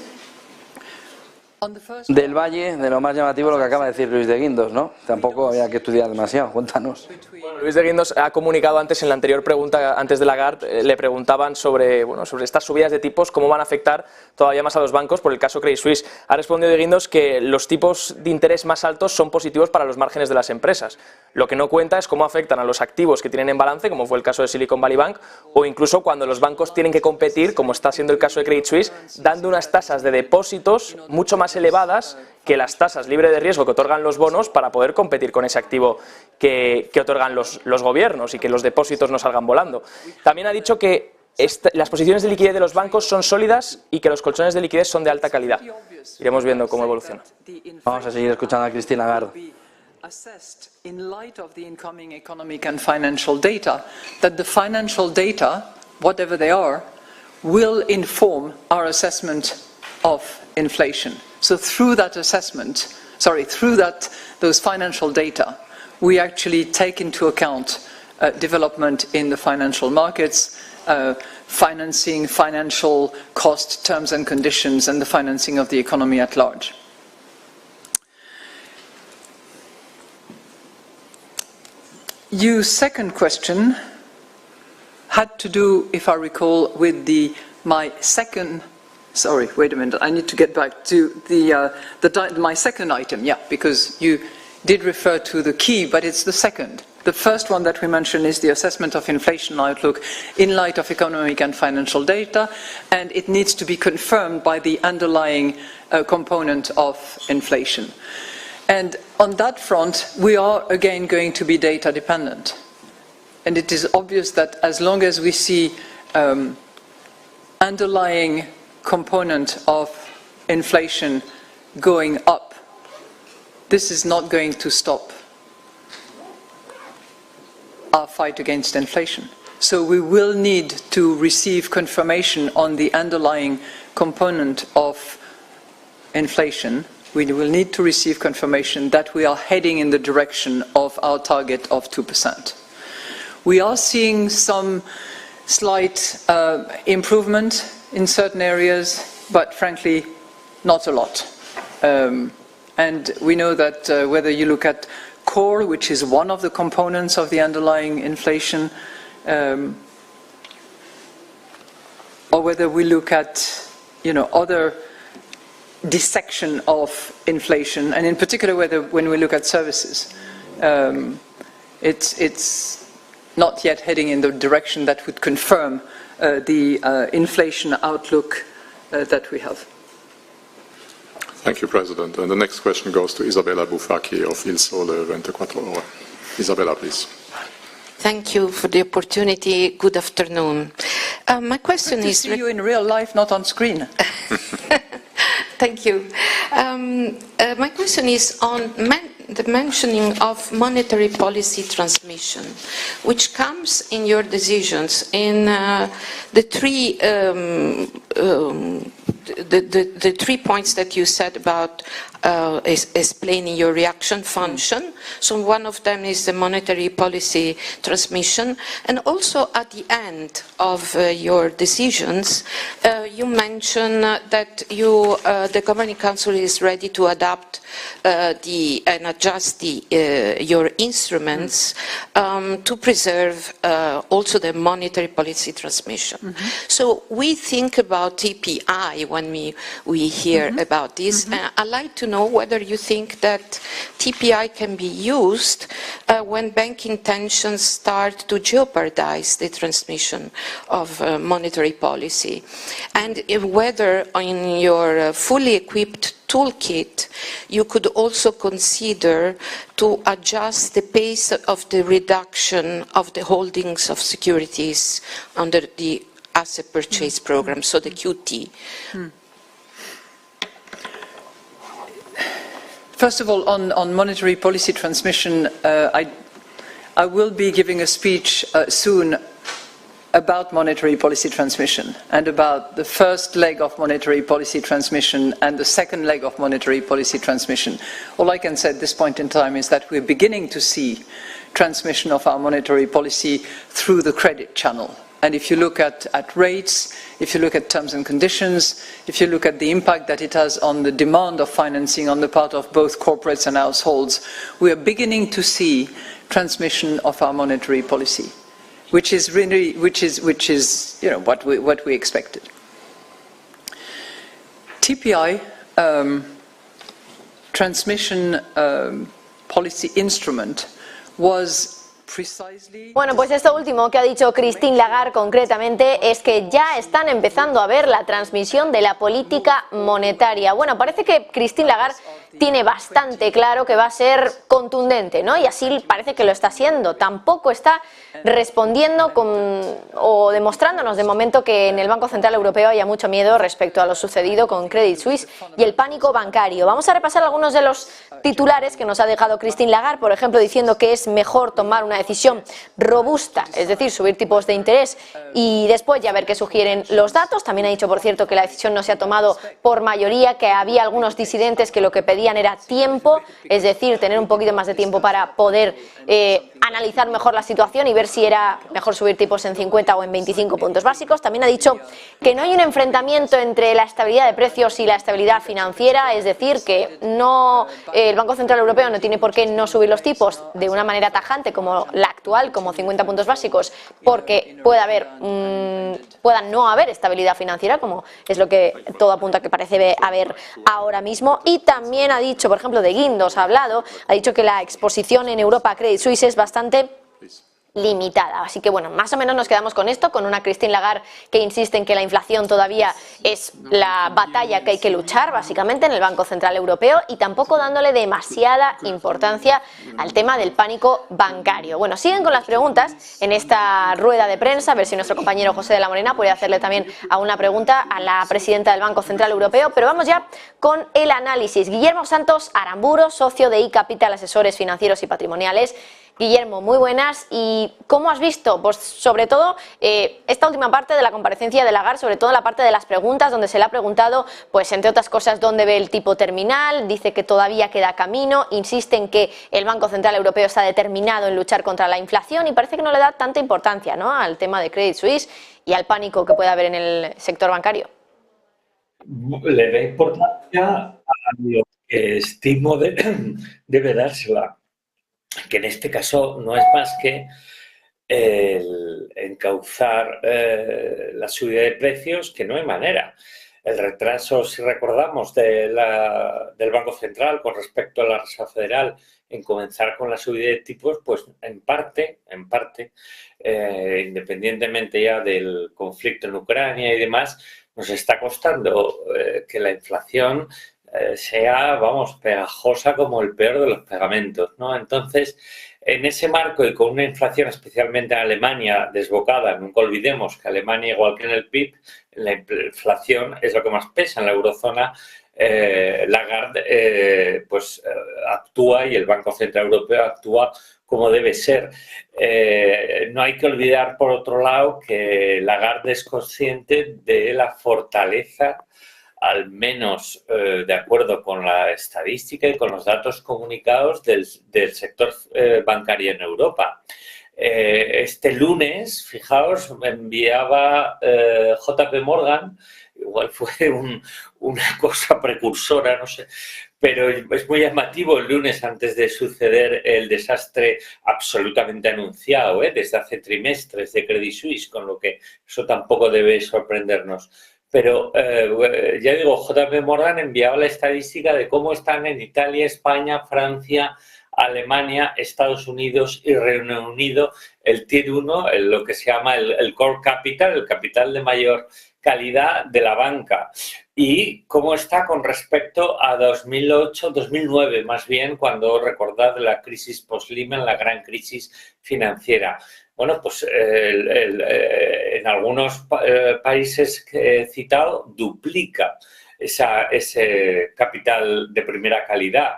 Del Valle, de lo más llamativo lo que acaba de decir Luis de Guindos, ¿no? Tampoco había que estudiar demasiado, cuéntanos. Bueno, Luis de Guindos ha comunicado antes, en la anterior pregunta, antes de Lagarde, le preguntaban sobre estas subidas de tipos, cómo van a afectar todavía más a los bancos por el caso Credit Suisse. Ha respondido de Guindos que los tipos de interés más altos son positivos para los márgenes de las empresas. Lo que no cuenta es cómo afectan a los activos que tienen en balance, como fue el caso de Silicon Valley Bank, o incluso cuando los bancos tienen que competir, como está siendo el caso de Credit Suisse, dando unas tasas de depósitos mucho más elevadas que las tasas libre de riesgo que otorgan los bonos para poder competir con ese activo que otorgan los gobiernos y que los depósitos no salgan volando. También ha dicho que las posiciones de liquidez de los bancos son sólidas y que los colchones de liquidez son de alta calidad. Iremos viendo cómo evoluciona. Vamos a seguir escuchando a Christine Lagarde. Assessed in light of the incoming economic and financial data, that the financial data, whatever they are, will inform our assessment of inflation. So through that assessment, those financial data, we actually take into account development in the financial markets, financing, financial cost, terms and conditions, and the financing of the economy at large. Your second question had to do, if I recall, with my second. Sorry, wait a minute. I need to get back to my second item. Yeah, because you did refer to the key, but it's the second. The first one that we mentioned is the assessment of inflation outlook in light of economic and financial data, and it needs to be confirmed by the underlying component of inflation. And on that front, we are again going to be data dependent. And it is obvious that as long as we see underlying component of inflation going up, this is not going to stop our fight against inflation. So we will need to receive confirmation on the underlying component of inflation. We will need to receive confirmation that we are heading in the direction of our target of 2%. We are seeing some slight improvement in certain areas, but frankly, not a lot. And we know that whether you look at core, which is one of the components of the underlying inflation, or whether we look at, other dissection of inflation, and in particular when we look at services, it's not yet heading in the direction that would confirm the inflation outlook that we have. Thank you, President. And the next question goes to Isabella Bufacchi of Il Sole 24 Ore. Isabella, please. Thank you for the opportunity. Good afternoon. My question is... Good to see you in real life, not on screen. Thank you. My question is on the mentioning of monetary policy transmission, which comes in your decisions in the three points that you said about explaining your reaction function. So one of them is the monetary policy transmission, and also at the end of your decisions, you mention that the Governing Council is ready to adapt and adjust your instruments to preserve also the monetary policy transmission. Mm-hmm. So we think about TPI when we hear mm-hmm. about this. Mm-hmm. I'd like to know whether you think that TPI can be used when banking tensions start to jeopardize the transmission of monetary policy, and whether in your fully equipped toolkit you could also consider to adjust the pace of the reduction of the holdings of securities under the asset purchase program, so the QT. First of all, on monetary policy transmission, I will be giving a speech soon about monetary policy transmission and about the first leg of monetary policy transmission and the second leg of monetary policy transmission. All I can say at this point in time is that we're beginning to see transmission of our monetary policy through the credit channel. And if you look at rates, if you look at terms and conditions, if you look at the impact that it has on the demand of financing on the part of both corporates and households, we are beginning to see transmission of our monetary policy, which is really, which is what we expected. TPI transmission policy instrument was precisely... Bueno, pues esto último que ha dicho Christine Lagarde concretamente es que ya están empezando a ver la transmisión de la política monetaria. Bueno, parece que Christine Lagarde tiene bastante claro que va a ser contundente, ¿no? Y así parece que lo está siendo. Tampoco está respondiendo o demostrándonos de momento que en el Banco Central Europeo haya mucho miedo respecto a lo sucedido con Credit Suisse y el pánico bancario. Vamos a repasar algunos de los titulares que nos ha dejado Christine Lagarde, por ejemplo, diciendo que es mejor tomar una decisión robusta, es decir, subir tipos de interés y después ya ver qué sugieren los datos. También ha dicho, por cierto, que la decisión no se ha tomado por mayoría, que había algunos disidentes que lo que pedían era tiempo, es decir, tener un poquito más de tiempo para poder analizar mejor la situación y ver si era mejor subir tipos en 50 o en 25 puntos básicos. También ha dicho que no hay un enfrentamiento entre la estabilidad de precios y la estabilidad financiera, es decir, que el Banco Central Europeo no tiene por qué no subir los tipos de una manera tajante como la actual, como 50 puntos básicos, porque pueda no haber estabilidad financiera, como es lo que todo apunta que parece haber ahora mismo. Y también ha dicho, por ejemplo, de Guindos ha dicho que la exposición en Europa a Credit Suisse es bastante limitada. Así que bueno, más o menos nos quedamos con esto, con una Christine Lagarde que insiste en que la inflación todavía es la batalla que hay que luchar básicamente en el Banco Central Europeo, y tampoco dándole demasiada importancia al tema del pánico bancario. Bueno, siguen con las preguntas en esta rueda de prensa, a ver si nuestro compañero José de la Morena puede hacerle también una pregunta a la presidenta del Banco Central Europeo, pero vamos ya con el análisis. Guillermo Santos Aramburu, socio de iCapital Asesores Financieros y Patrimoniales. Guillermo, muy buenas. ¿Y cómo has visto, pues sobre todo, esta última parte de la comparecencia de Lagarde, sobre todo la parte de las preguntas, donde se le ha preguntado, pues entre otras cosas, dónde ve el tipo terminal? Dice que todavía queda camino, insiste en que el Banco Central Europeo está determinado en luchar contra la inflación y parece que no le da tanta importancia, ¿no?, al tema de Credit Suisse y al pánico que puede haber en el sector bancario. Le da importancia a lo que estimo debe dársela, que en este caso no es más que el encauzar la subida de precios, que no hay manera. El retraso, si recordamos, del Banco Central con respecto a la Reserva Federal en comenzar con la subida de tipos, pues en parte, independientemente ya del conflicto en Ucrania y demás, nos está costando que la inflación sea, vamos, pegajosa como el peor de los pegamentos, ¿no? Entonces, en ese marco y con una inflación especialmente en Alemania desbocada, nunca olvidemos que Alemania, igual que en el PIB, la inflación es lo que más pesa en la eurozona. Lagarde actúa, y el Banco Central Europeo actúa como debe ser. No hay que olvidar, por otro lado, que Lagarde es consciente de la fortaleza, al menos de acuerdo con la estadística y con los datos comunicados del sector bancario en Europa. Este lunes, fijaos, me enviaba JP Morgan, igual fue una cosa precursora, no sé, pero es muy llamativo. El lunes, antes de suceder el desastre absolutamente anunciado desde hace trimestres de Credit Suisse, con lo que eso tampoco debe sorprendernos. Pero, ya digo, JP Morgan enviaba la estadística de cómo están en Italia, España, Francia, Alemania, Estados Unidos y Reino Unido el Tier 1, lo que se llama el Core Capital, el capital de mayor calidad de la banca. Y cómo está con respecto a 2008, 2009, más bien, cuando recordad la crisis post-Lehman, la gran crisis financiera. Bueno, pues en algunos países que he citado duplica ese capital de primera calidad,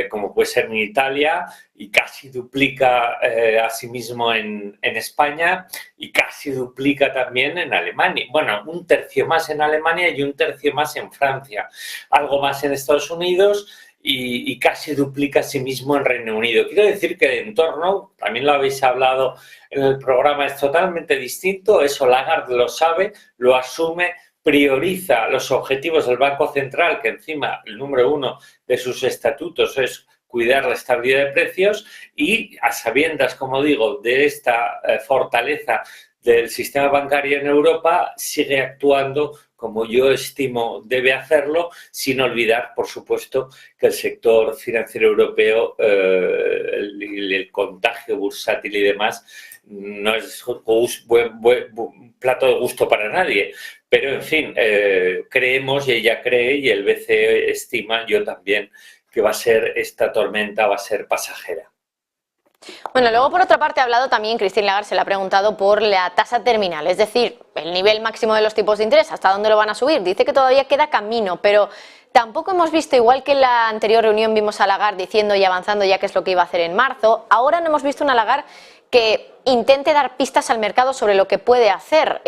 como puede ser en Italia, y casi duplica asimismo en España, y casi duplica también en Alemania. Bueno, un tercio más en Alemania y un tercio más en Francia, algo más en Estados Unidos, y casi duplica a sí mismo en Reino Unido. Quiero decir que el entorno, también lo habéis hablado en el programa, es totalmente distinto. Eso Lagarde lo sabe, lo asume, prioriza los objetivos del Banco Central, que encima el número 1 de sus estatutos es cuidar la estabilidad de precios, y a sabiendas, como digo, de esta fortaleza del sistema bancario en Europa, sigue actuando como yo estimo debe hacerlo, sin olvidar, por supuesto, que el sector financiero europeo, el contagio bursátil y demás, no es un plato de gusto para nadie. Pero, en fin, creemos, y ella cree, y el BCE estima, yo también, que esta tormenta va a ser pasajera. Bueno, luego por otra parte ha hablado también, Christine Lagarde se le ha preguntado por la tasa terminal, es decir, el nivel máximo de los tipos de interés, hasta dónde lo van a subir. Dice que todavía queda camino, pero tampoco hemos visto, igual que en la anterior reunión vimos a Lagarde diciendo y avanzando ya qué es lo que iba a hacer en marzo, ahora no hemos visto una Lagarde que intente dar pistas al mercado sobre lo que puede hacer.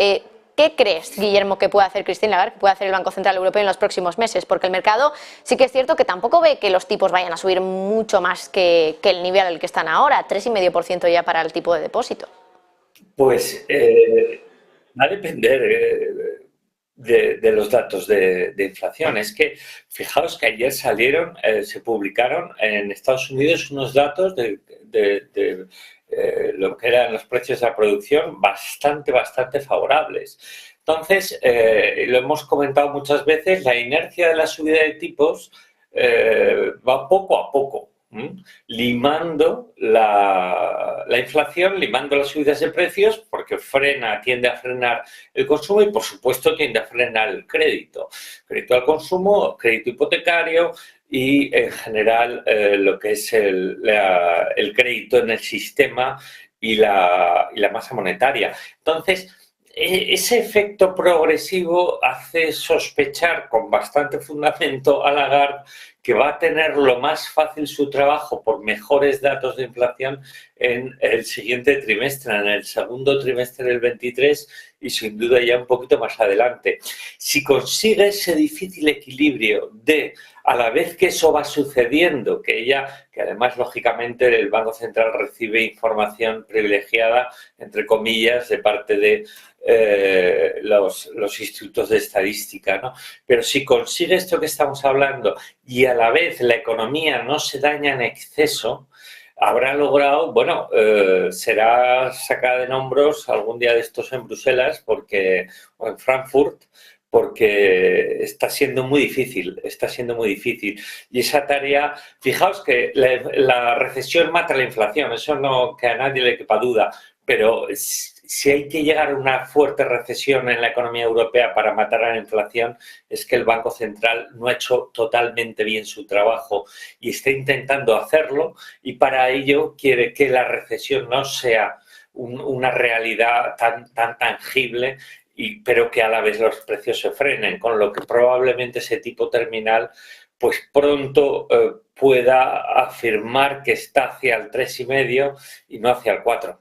¿Qué crees, Guillermo, que puede hacer Christine Lagarde, que puede hacer el Banco Central Europeo en los próximos meses? Porque el mercado sí que es cierto que tampoco ve que los tipos vayan a subir mucho más que el nivel al que están ahora, 3,5% ya para el tipo de depósito. Pues va a depender de los datos de inflación. Es que fijaos que ayer se publicaron en Estados Unidos unos datos de lo que eran los precios de la producción bastante favorables. Entonces, lo hemos comentado muchas veces, la inercia de la subida de tipos va poco a poco, limando la inflación, limando las subidas de precios, porque tiende a frenar el consumo y, por supuesto, tiende a frenar el crédito. Crédito al consumo, crédito hipotecario y, en general, lo que es el crédito en el sistema y la masa monetaria. Entonces, ese efecto progresivo hace sospechar con bastante fundamento a Lagarde que va a tener lo más fácil su trabajo por mejores datos de inflación en el siguiente trimestre, en el segundo trimestre del 23 y sin duda ya un poquito más adelante. Si consigue ese difícil equilibrio de, a la vez que eso va sucediendo, que además lógicamente el Banco Central recibe información privilegiada, entre comillas, de parte de los institutos de estadística, ¿no? Pero si consigue esto que estamos hablando y a la vez la economía no se daña en exceso, habrá logrado, será sacada en hombros algún día de estos en Bruselas o en Frankfurt, porque está siendo muy difícil. Y esa tarea, fijaos que la recesión mata la inflación, eso no que a nadie le quepa duda, pero si hay que llegar a una fuerte recesión en la economía europea para matar a la inflación, es que el Banco Central no ha hecho totalmente bien su trabajo y está intentando hacerlo, y para ello quiere que la recesión no sea una realidad tan tangible, pero que a la vez los precios se frenen, con lo que probablemente ese tipo terminal pues pronto pueda afirmar que está hacia el 3,5 y no hacia el 4.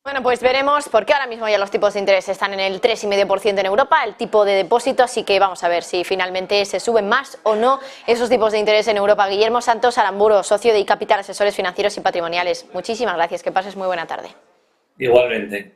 Bueno, pues veremos, porque ahora mismo ya los tipos de interés están en el 3,5% en Europa, el tipo de depósito, así que vamos a ver si finalmente se suben más o no esos tipos de interés en Europa. Guillermo Santos Aramburu, socio de iCapital, asesores financieros y patrimoniales. Muchísimas gracias, que pases muy buena tarde. Igualmente.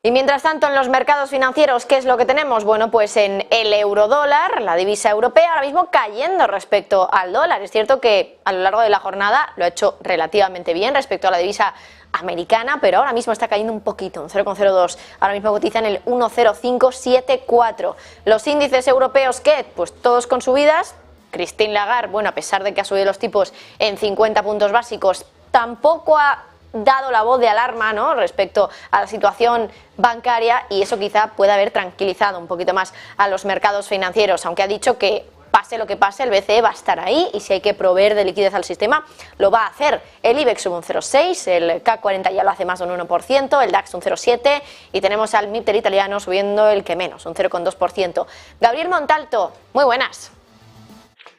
Y mientras tanto, en los mercados financieros, ¿qué es lo que tenemos? Bueno, pues en el eurodólar, la divisa europea, ahora mismo cayendo respecto al dólar. Es cierto que a lo largo de la jornada lo ha hecho relativamente bien respecto a la divisa americana, pero ahora mismo está cayendo un poquito, un 0,02. Ahora mismo cotiza en el 1,0574. Los índices europeos, ¿qué? Pues todos con subidas. Christine Lagarde, bueno, a pesar de que ha subido los tipos en 50 puntos básicos, tampoco ha dado la voz de alarma, ¿no?, respecto a la situación bancaria, y eso quizá pueda haber tranquilizado un poquito más a los mercados financieros, aunque ha dicho que pase lo que pase, el BCE va a estar ahí y si hay que proveer de liquidez al sistema, lo va a hacer. El IBEX sube un 0,6, el CAC 40 ya lo hace más de un 1%, el DAX un 0,7 y tenemos al MIPTER italiano subiendo el que menos, un 0,2%. Gabriel Montalto, muy buenas.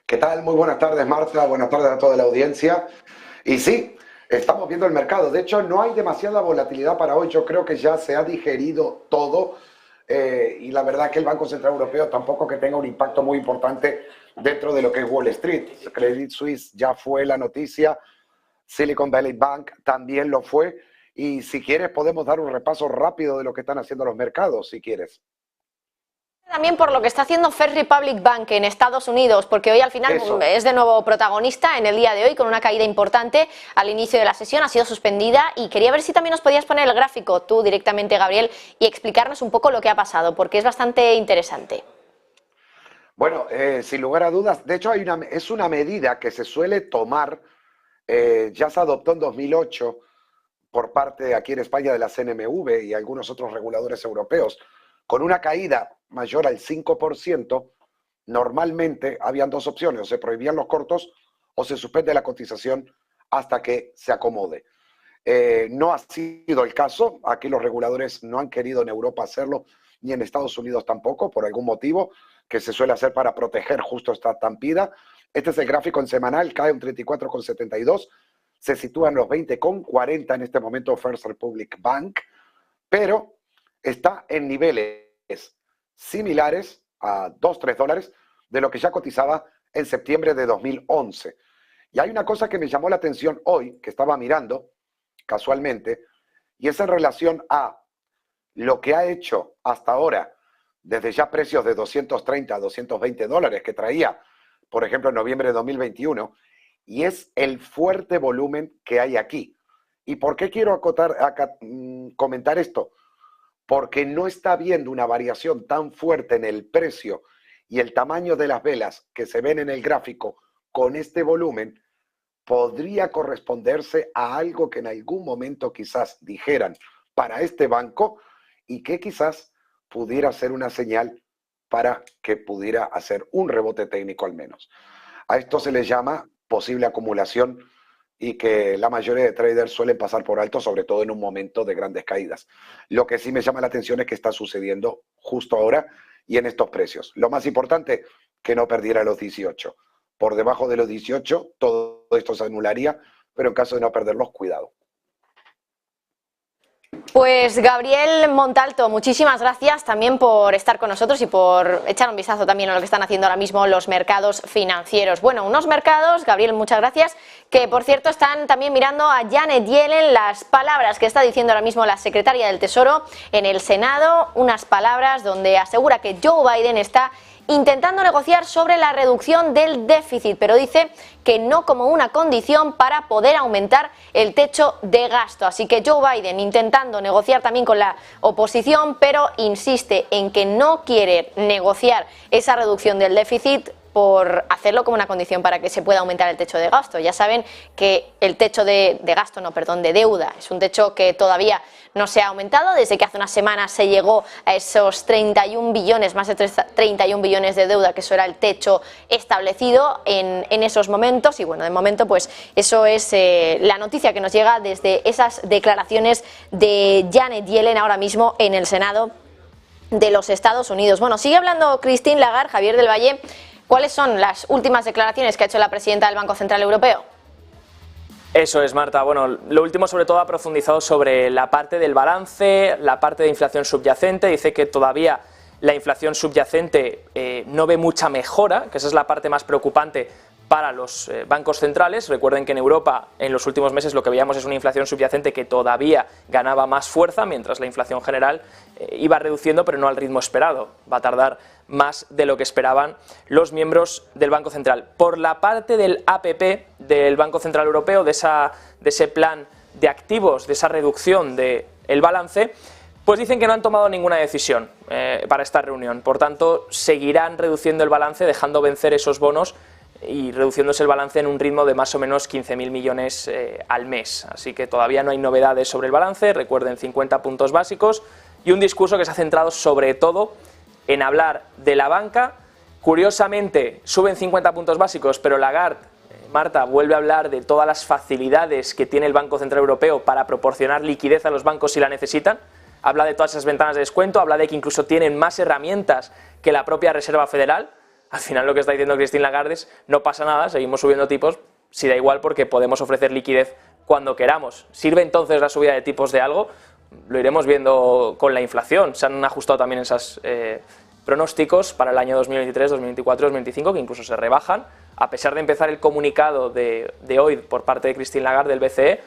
¿Qué tal? Muy buenas tardes, Marta, buenas tardes a toda la audiencia. Y sí, estamos viendo el mercado. De hecho, no hay demasiada volatilidad para hoy. Yo creo que ya se ha digerido todo. Y la verdad que el Banco Central Europeo tampoco que tenga un impacto muy importante dentro de lo que es Wall Street. Credit Suisse ya fue la noticia. Silicon Valley Bank también lo fue. Y si quieres podemos dar un repaso rápido de lo que están haciendo los mercados, si quieres. También por lo que está haciendo First Republic Bank en Estados Unidos, porque hoy al final es de nuevo protagonista en el día de hoy con una caída importante al inicio de la sesión, ha sido suspendida, y quería ver si también nos podías poner el gráfico tú directamente, Gabriel, y explicarnos un poco lo que ha pasado, porque es bastante interesante. Bueno, sin lugar a dudas, de hecho es una medida que se suele tomar, ya se adoptó en 2008 por parte aquí en España de la CNMV y algunos otros reguladores europeos. Con una caída mayor al 5%, normalmente habían dos opciones: o se prohibían los cortos o se suspende la cotización hasta que se acomode. No ha sido el caso, aquí los reguladores no han querido en Europa hacerlo, ni en Estados Unidos tampoco, por algún motivo, que se suele hacer para proteger justo esta estampida. Este es el gráfico en semanal, cae un 34,72, se sitúa en los 20,40 en este momento First Republic Bank, pero está en niveles similares a $2-3 de lo que ya cotizaba en septiembre de 2011. Y hay una cosa que me llamó la atención hoy, que estaba mirando casualmente, y es en relación a lo que ha hecho hasta ahora, desde ya precios de 230 a $220 que traía, por ejemplo, en noviembre de 2021, y es el fuerte volumen que hay aquí. ¿Y por qué quiero comentar esto? Porque no está habiendo una variación tan fuerte en el precio y el tamaño de las velas que se ven en el gráfico con este volumen, podría corresponderse a algo que en algún momento quizás dijeran para este banco y que quizás pudiera ser una señal para que pudiera hacer un rebote técnico al menos. A esto se le llama posible acumulación y que la mayoría de traders suelen pasar por alto, sobre todo en un momento de grandes caídas. Lo que sí me llama la atención es que está sucediendo justo ahora y en estos precios. Lo más importante, que no perdiera los 18. Por debajo de los 18, todo esto se anularía, pero en caso de no perderlos, cuidado. Pues Gabriel Montalto, muchísimas gracias también por estar con nosotros y por echar un vistazo también a lo que están haciendo ahora mismo los mercados financieros. Bueno, unos mercados, Gabriel, muchas gracias, que por cierto están también mirando a Janet Yellen, las palabras que está diciendo ahora mismo la secretaria del Tesoro en el Senado, unas palabras donde asegura que Joe Biden está intentando negociar sobre la reducción del déficit, pero dice que no como una condición para poder aumentar el techo de gasto. Así que Joe Biden intentando negociar también con la oposición, pero insiste en que no quiere negociar esa reducción del déficit por hacerlo como una condición para que se pueda aumentar el techo de gasto. Ya saben que el techo de deuda, es un techo que todavía no se ha aumentado desde que hace unas semanas se llegó a esos 31 billones, más de 31 billones de deuda, que eso era el techo establecido en esos momentos. Y bueno, de momento pues eso es la noticia que nos llega desde esas declaraciones de Janet Yellen ahora mismo en el Senado de los Estados Unidos. Bueno, sigue hablando Christine Lagarde. Javier del Valle, ¿cuáles son las últimas declaraciones que ha hecho la presidenta del Banco Central Europeo? Eso es, Marta. Bueno, lo último sobre todo ha profundizado sobre la parte del balance, la parte de inflación subyacente. Dice que todavía la inflación subyacente no ve mucha mejora, que esa es la parte más preocupante para los bancos centrales. Recuerden que en Europa en los últimos meses lo que veíamos es una inflación subyacente que todavía ganaba más fuerza, mientras la inflación general iba reduciendo, pero no al ritmo esperado. Va a tardar más de lo que esperaban los miembros del Banco Central. Por la parte del APP, del Banco Central Europeo, de ese plan de activos, de esa reducción del balance, pues dicen que no han tomado ninguna decisión para esta reunión. Por tanto, seguirán reduciendo el balance, dejando vencer esos bonos y reduciéndose el balance en un ritmo de más o menos 15.000 millones al mes. Así que todavía no hay novedades sobre el balance, recuerden 50 puntos básicos y un discurso que se ha centrado sobre todo en hablar de la banca. Curiosamente suben 50 puntos básicos, pero Lagarde, Marta, vuelve a hablar de todas las facilidades que tiene el Banco Central Europeo para proporcionar liquidez a los bancos si la necesitan. Habla de todas esas ventanas de descuento, habla de que incluso tienen más herramientas que la propia Reserva Federal. Al final lo que está diciendo Christine Lagarde es no pasa nada, seguimos subiendo tipos, si da igual porque podemos ofrecer liquidez cuando queramos. ¿Sirve entonces la subida de tipos de algo? Lo iremos viendo con la inflación. Se han ajustado también esos pronósticos para el año 2023, 2024, 2025, que incluso se rebajan, a pesar de empezar el comunicado de hoy por parte de Christine Lagarde del BCE,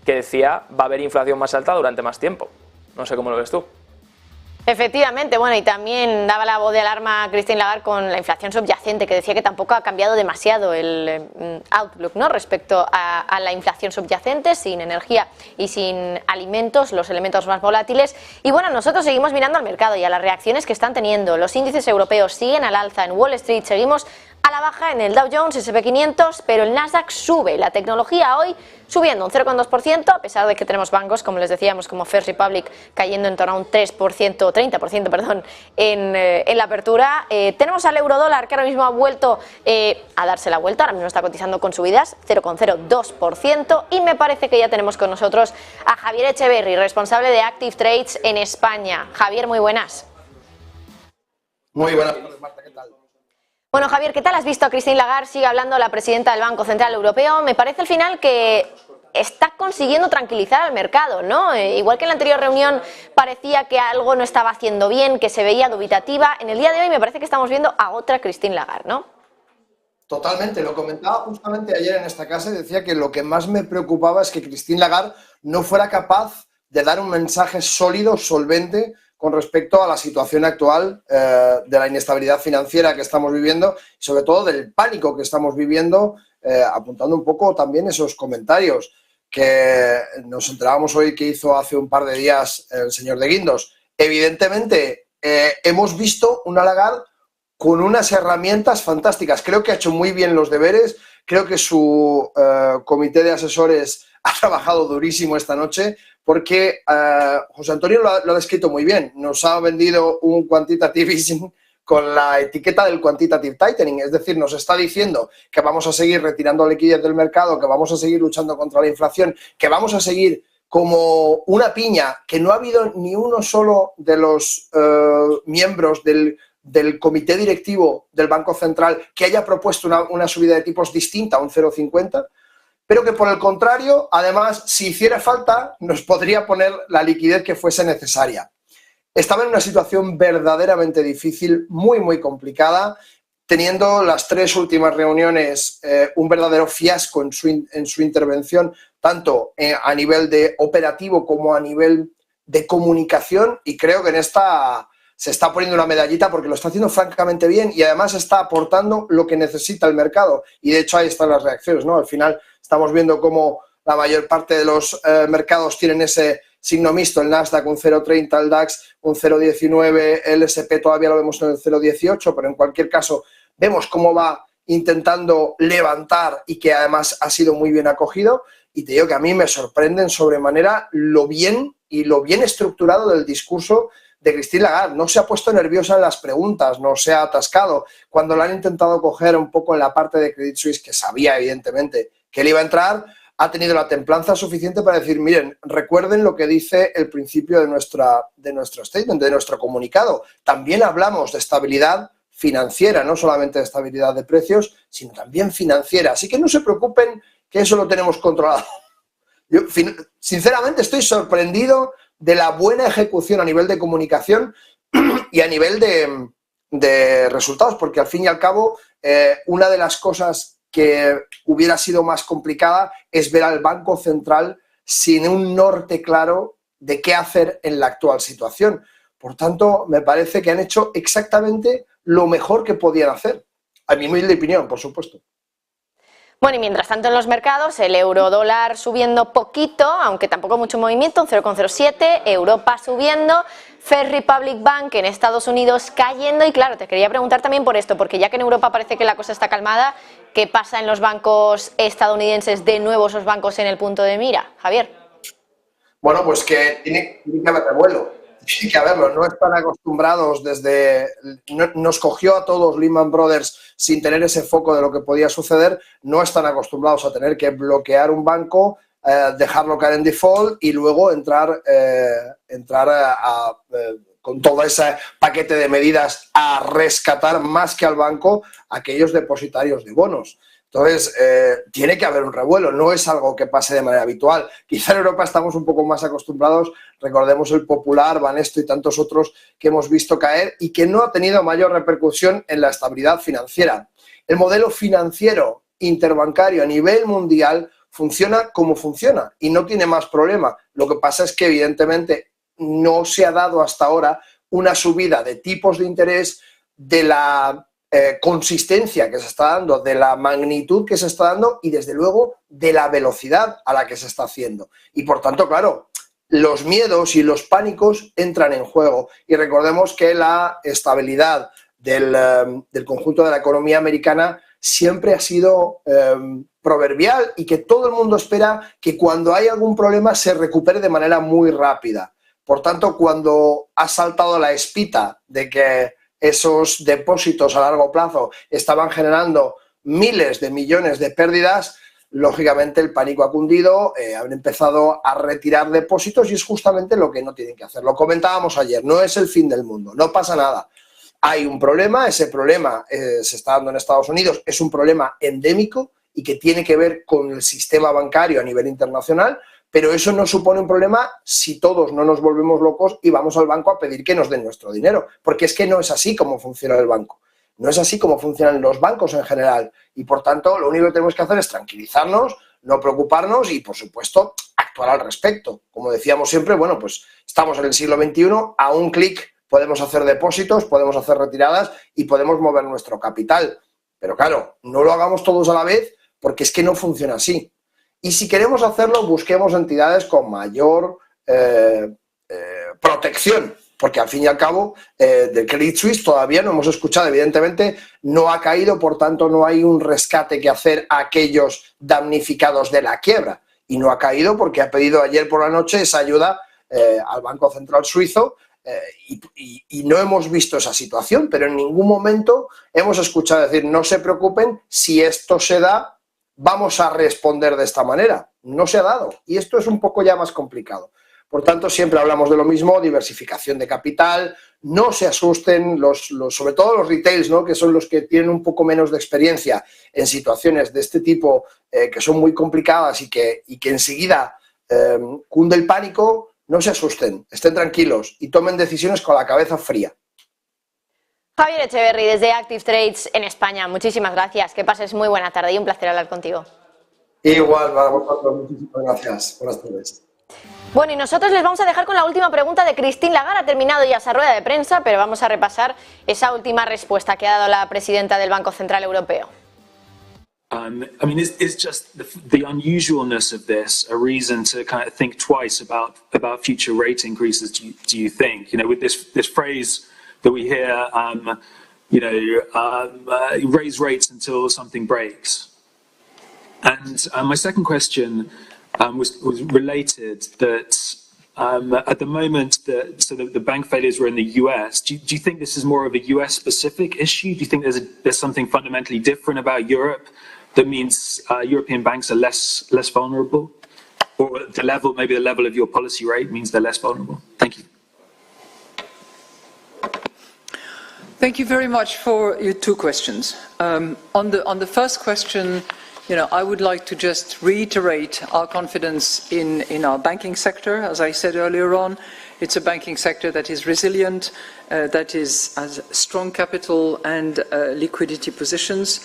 que decía va a haber inflación más alta durante más tiempo. No sé cómo lo ves tú. Efectivamente, bueno, y también daba la voz de alarma Christine Lagarde con la inflación subyacente, que decía que tampoco ha cambiado demasiado el outlook, ¿no?, respecto a la inflación subyacente, sin energía y sin alimentos, los elementos más volátiles. Y bueno, nosotros seguimos mirando al mercado y a las reacciones que están teniendo. Los índices europeos siguen al alza, en Wall Street seguimos a la la baja en el Dow Jones, S&P 500, pero el Nasdaq sube. La tecnología hoy subiendo un 0,2%, a pesar de que tenemos bancos, como les decíamos, como First Republic, cayendo en torno a un 30%, perdón, en la apertura. Tenemos al eurodólar, que ahora mismo ha vuelto a darse la vuelta, ahora mismo está cotizando con subidas, 0,02%, y me parece que ya tenemos con nosotros a Javier Echeverry, responsable de Active Trades en España. Javier, muy buenas. Muy buenas tardes, Marta, ¿qué tal? Bueno, Javier, ¿qué tal has visto a Christine Lagarde? Sigue hablando la presidenta del Banco Central Europeo. Me parece al final que está consiguiendo tranquilizar al mercado, ¿no? Igual que en la anterior reunión parecía que algo no estaba haciendo bien, que se veía dubitativa, en el día de hoy me parece que estamos viendo a otra Christine Lagarde, ¿no? Totalmente, lo comentaba justamente ayer en esta casa y decía que lo que más me preocupaba es que Christine Lagarde no fuera capaz de dar un mensaje sólido, solvente, con respecto a la situación actual de la inestabilidad financiera que estamos viviendo y sobre todo del pánico que estamos viviendo, apuntando un poco también esos comentarios que nos enterábamos hoy que hizo hace un par de días el señor de Guindos. Evidentemente, hemos visto una Lagarde con unas herramientas fantásticas. Creo que ha hecho muy bien los deberes, creo que su comité de asesores ha trabajado durísimo esta noche porque José Antonio lo ha descrito muy bien. Nos ha vendido un quantitative easing con la etiqueta del quantitative tightening, es decir, nos está diciendo que vamos a seguir retirando liquidez del mercado, que vamos a seguir luchando contra la inflación, que vamos a seguir como una piña, que no ha habido ni uno solo de los miembros del comité directivo del Banco Central que haya propuesto una subida de tipos distinta a un 0,50, pero que por el contrario, además, si hiciera falta, nos podría poner la liquidez que fuese necesaria. Estaba en una situación verdaderamente difícil, muy, muy complicada, teniendo las tres últimas reuniones un verdadero fiasco en su intervención, tanto a nivel de operativo como a nivel de comunicación, y creo que en esta se está poniendo una medallita porque lo está haciendo francamente bien y además está aportando lo que necesita el mercado. Y de hecho ahí están las reacciones, ¿no? Al final estamos viendo cómo la mayor parte de los mercados tienen ese signo mixto, el Nasdaq un 0,30, el DAX un 0,19, el S&P todavía lo vemos en el 0,18, pero en cualquier caso vemos cómo va intentando levantar y que además ha sido muy bien acogido. Y te digo que a mí me sorprende en sobremanera lo bien estructurado del discurso de Christine Lagarde. No se ha puesto nerviosa en las preguntas, no se ha atascado. Cuando la han intentado coger un poco en la parte de Credit Suisse, que sabía evidentemente que él iba a entrar, ha tenido la templanza suficiente para decir, miren, recuerden lo que dice el principio de nuestro statement, de nuestro comunicado. También hablamos de estabilidad financiera, no solamente de estabilidad de precios, sino también financiera. Así que no se preocupen que eso lo tenemos controlado. Yo, sinceramente, estoy sorprendido de la buena ejecución a nivel de comunicación y a nivel de resultados, porque al fin y al cabo una de las cosas que hubiera sido más complicada es ver al Banco Central sin un norte claro de qué hacer en la actual situación. Por tanto, me parece que han hecho exactamente lo mejor que podían hacer, a mi humilde opinión, por supuesto. Bueno, y mientras tanto en los mercados, el euro-dólar subiendo poquito, aunque tampoco mucho movimiento, un 0,07, Europa subiendo, First Republic Bank en Estados Unidos cayendo, y claro, te quería preguntar también por esto, porque ya que en Europa parece que la cosa está calmada, ¿qué pasa en los bancos estadounidenses, de nuevo esos bancos en el punto de mira? Javier. Bueno, pues que tiene que haber revuelo. Sí que haberlo, no están acostumbrados nos cogió a todos Lehman Brothers sin tener ese foco de lo que podía suceder, no están acostumbrados a tener que bloquear un banco, dejarlo caer en default y luego entrar con todo ese paquete de medidas a rescatar más que al banco a aquellos depositarios de bonos. Entonces, tiene que haber un revuelo, no es algo que pase de manera habitual. Quizá en Europa estamos un poco más acostumbrados, recordemos el Popular, Banesto y tantos otros que hemos visto caer y que no ha tenido mayor repercusión en la estabilidad financiera. El modelo financiero interbancario a nivel mundial funciona como funciona y no tiene más problema. Lo que pasa es que evidentemente no se ha dado hasta ahora una subida de tipos de interés, de la consistencia que se está dando, de la magnitud que se está dando y desde luego de la velocidad a la que se está haciendo. Y por tanto, claro, los miedos y los pánicos entran en juego y recordemos que la estabilidad del conjunto de la economía americana siempre ha sido proverbial y que todo el mundo espera que cuando hay algún problema se recupere de manera muy rápida. Por tanto, cuando ha saltado la espita de que esos depósitos a largo plazo estaban generando miles de millones de pérdidas, lógicamente el pánico ha cundido, han empezado a retirar depósitos y es justamente lo que no tienen que hacer. Lo comentábamos ayer, no es el fin del mundo, no pasa nada. Hay un problema, ese problema se está dando en Estados Unidos, es un problema endémico y que tiene que ver con el sistema bancario a nivel internacional, pero eso no supone un problema si todos no nos volvemos locos y vamos al banco a pedir que nos den nuestro dinero, porque es que no es así como funciona el banco. No es así como funcionan los bancos en general y, por tanto, lo único que tenemos que hacer es tranquilizarnos, no preocuparnos y, por supuesto, actuar al respecto. Como decíamos siempre, bueno, pues estamos en el siglo XXI, a un clic podemos hacer depósitos, podemos hacer retiradas y podemos mover nuestro capital. Pero claro, no lo hagamos todos a la vez porque es que no funciona así. Y si queremos hacerlo, busquemos entidades con mayor protección. Porque al fin y al cabo, del Credit Suisse todavía no hemos escuchado, evidentemente no ha caído, por tanto no hay un rescate que hacer a aquellos damnificados de la quiebra. Y no ha caído porque ha pedido ayer por la noche esa ayuda al Banco Central Suizo y no hemos visto esa situación, pero en ningún momento hemos escuchado decir no se preocupen, si esto se da, vamos a responder de esta manera. No se ha dado y esto es un poco ya más complicado. Por tanto, siempre hablamos de lo mismo, diversificación de capital, no se asusten, sobre todo los retails, ¿no?, que son los que tienen un poco menos de experiencia en situaciones de este tipo que son muy complicadas y que enseguida cunde el pánico, no se asusten, estén tranquilos y tomen decisiones con la cabeza fría. Javier Echeverry, desde Active Trades en España, muchísimas gracias, que pases muy buena tarde y un placer hablar contigo. Igual, para vosotros, muchísimas gracias. Buenas tardes. Bueno, y nosotros les vamos a dejar con la última pregunta de Christine Lagarde. Ha terminado ya esa rueda de prensa, pero vamos a repasar esa última respuesta que ha dado la presidenta del Banco Central Europeo. I mean, is just the unusualness of this a reason to kind of think twice about future rate increases? Do you think, you know, with this phrase that we hear, raise rates until something breaks? And my second question was related that at the moment the bank failures were in the US. Do you think this is more of a US specific issue? Do you think there's something fundamentally different about Europe that means European banks are less vulnerable, or maybe the level of your policy rate means they're less vulnerable? Thank you. Thank you very much for your two questions. On the first question, I would like to just reiterate our confidence in our banking sector. As I said earlier on, it's a banking sector that is resilient, that has strong capital and liquidity positions.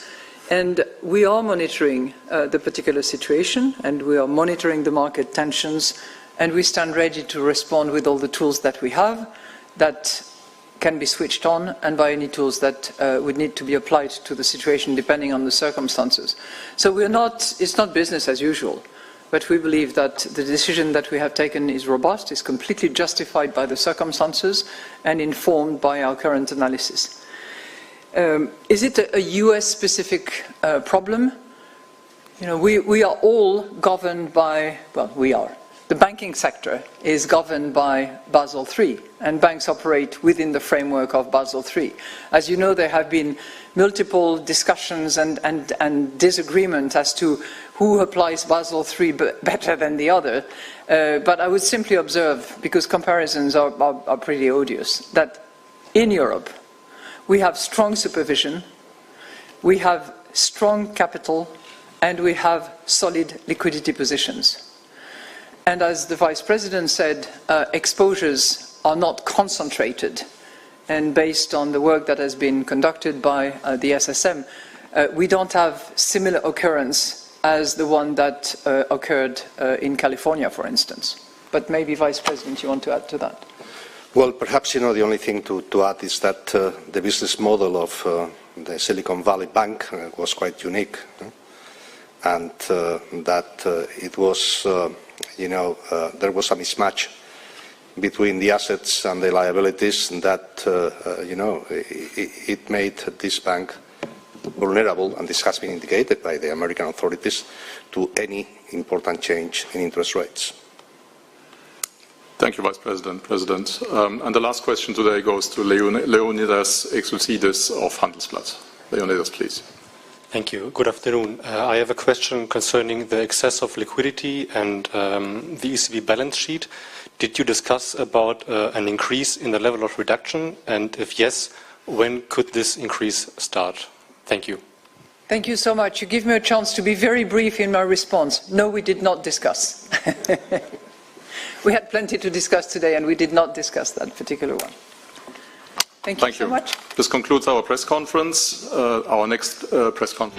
And we are monitoring the particular situation, and we are monitoring the market tensions, and we stand ready to respond with all the tools that we have that can be switched on, and by any tools that would need to be applied to the situation depending on the circumstances. So it's not business as usual, but we believe that the decision that we have taken is robust, is completely justified by the circumstances and informed by our current analysis. Is it a US-specific problem? We are all governed by, the banking sector is governed by Basel III, and banks operate within the framework of Basel III. As you know, there have been multiple discussions and disagreement as to who applies Basel III better than the other. But I would simply observe, because comparisons are pretty odious, that in Europe, we have strong supervision, we have strong capital, and we have solid liquidity positions. And as the Vice President said, exposures are not concentrated. And based on the work that has been conducted by the SSM, we don't have similar occurrence as the one that occurred in California, for instance. But maybe, Vice President, you want to add to that? Well, perhaps, the only thing to add is that the business model of the Silicon Valley Bank was quite unique, and that it was, there was a mismatch between the assets and the liabilities that, it made this bank vulnerable, and this has been indicated by the American authorities, to any important change in interest rates. Thank you, Vice President. And the last question today goes to Leonidas Exousidis of Handelsblatt. Leonidas, please. Thank you. Good afternoon. I have a question concerning the excess of liquidity and the ECB balance sheet. Did you discuss about an increase in the level of reduction? And if yes, when could this increase start? Thank you. Thank you so much. You give me a chance to be very brief in my response. No, we did not discuss. We had plenty to discuss today, and we did not discuss that particular one. Thank you so much. This concludes our press conference. Our next press conference.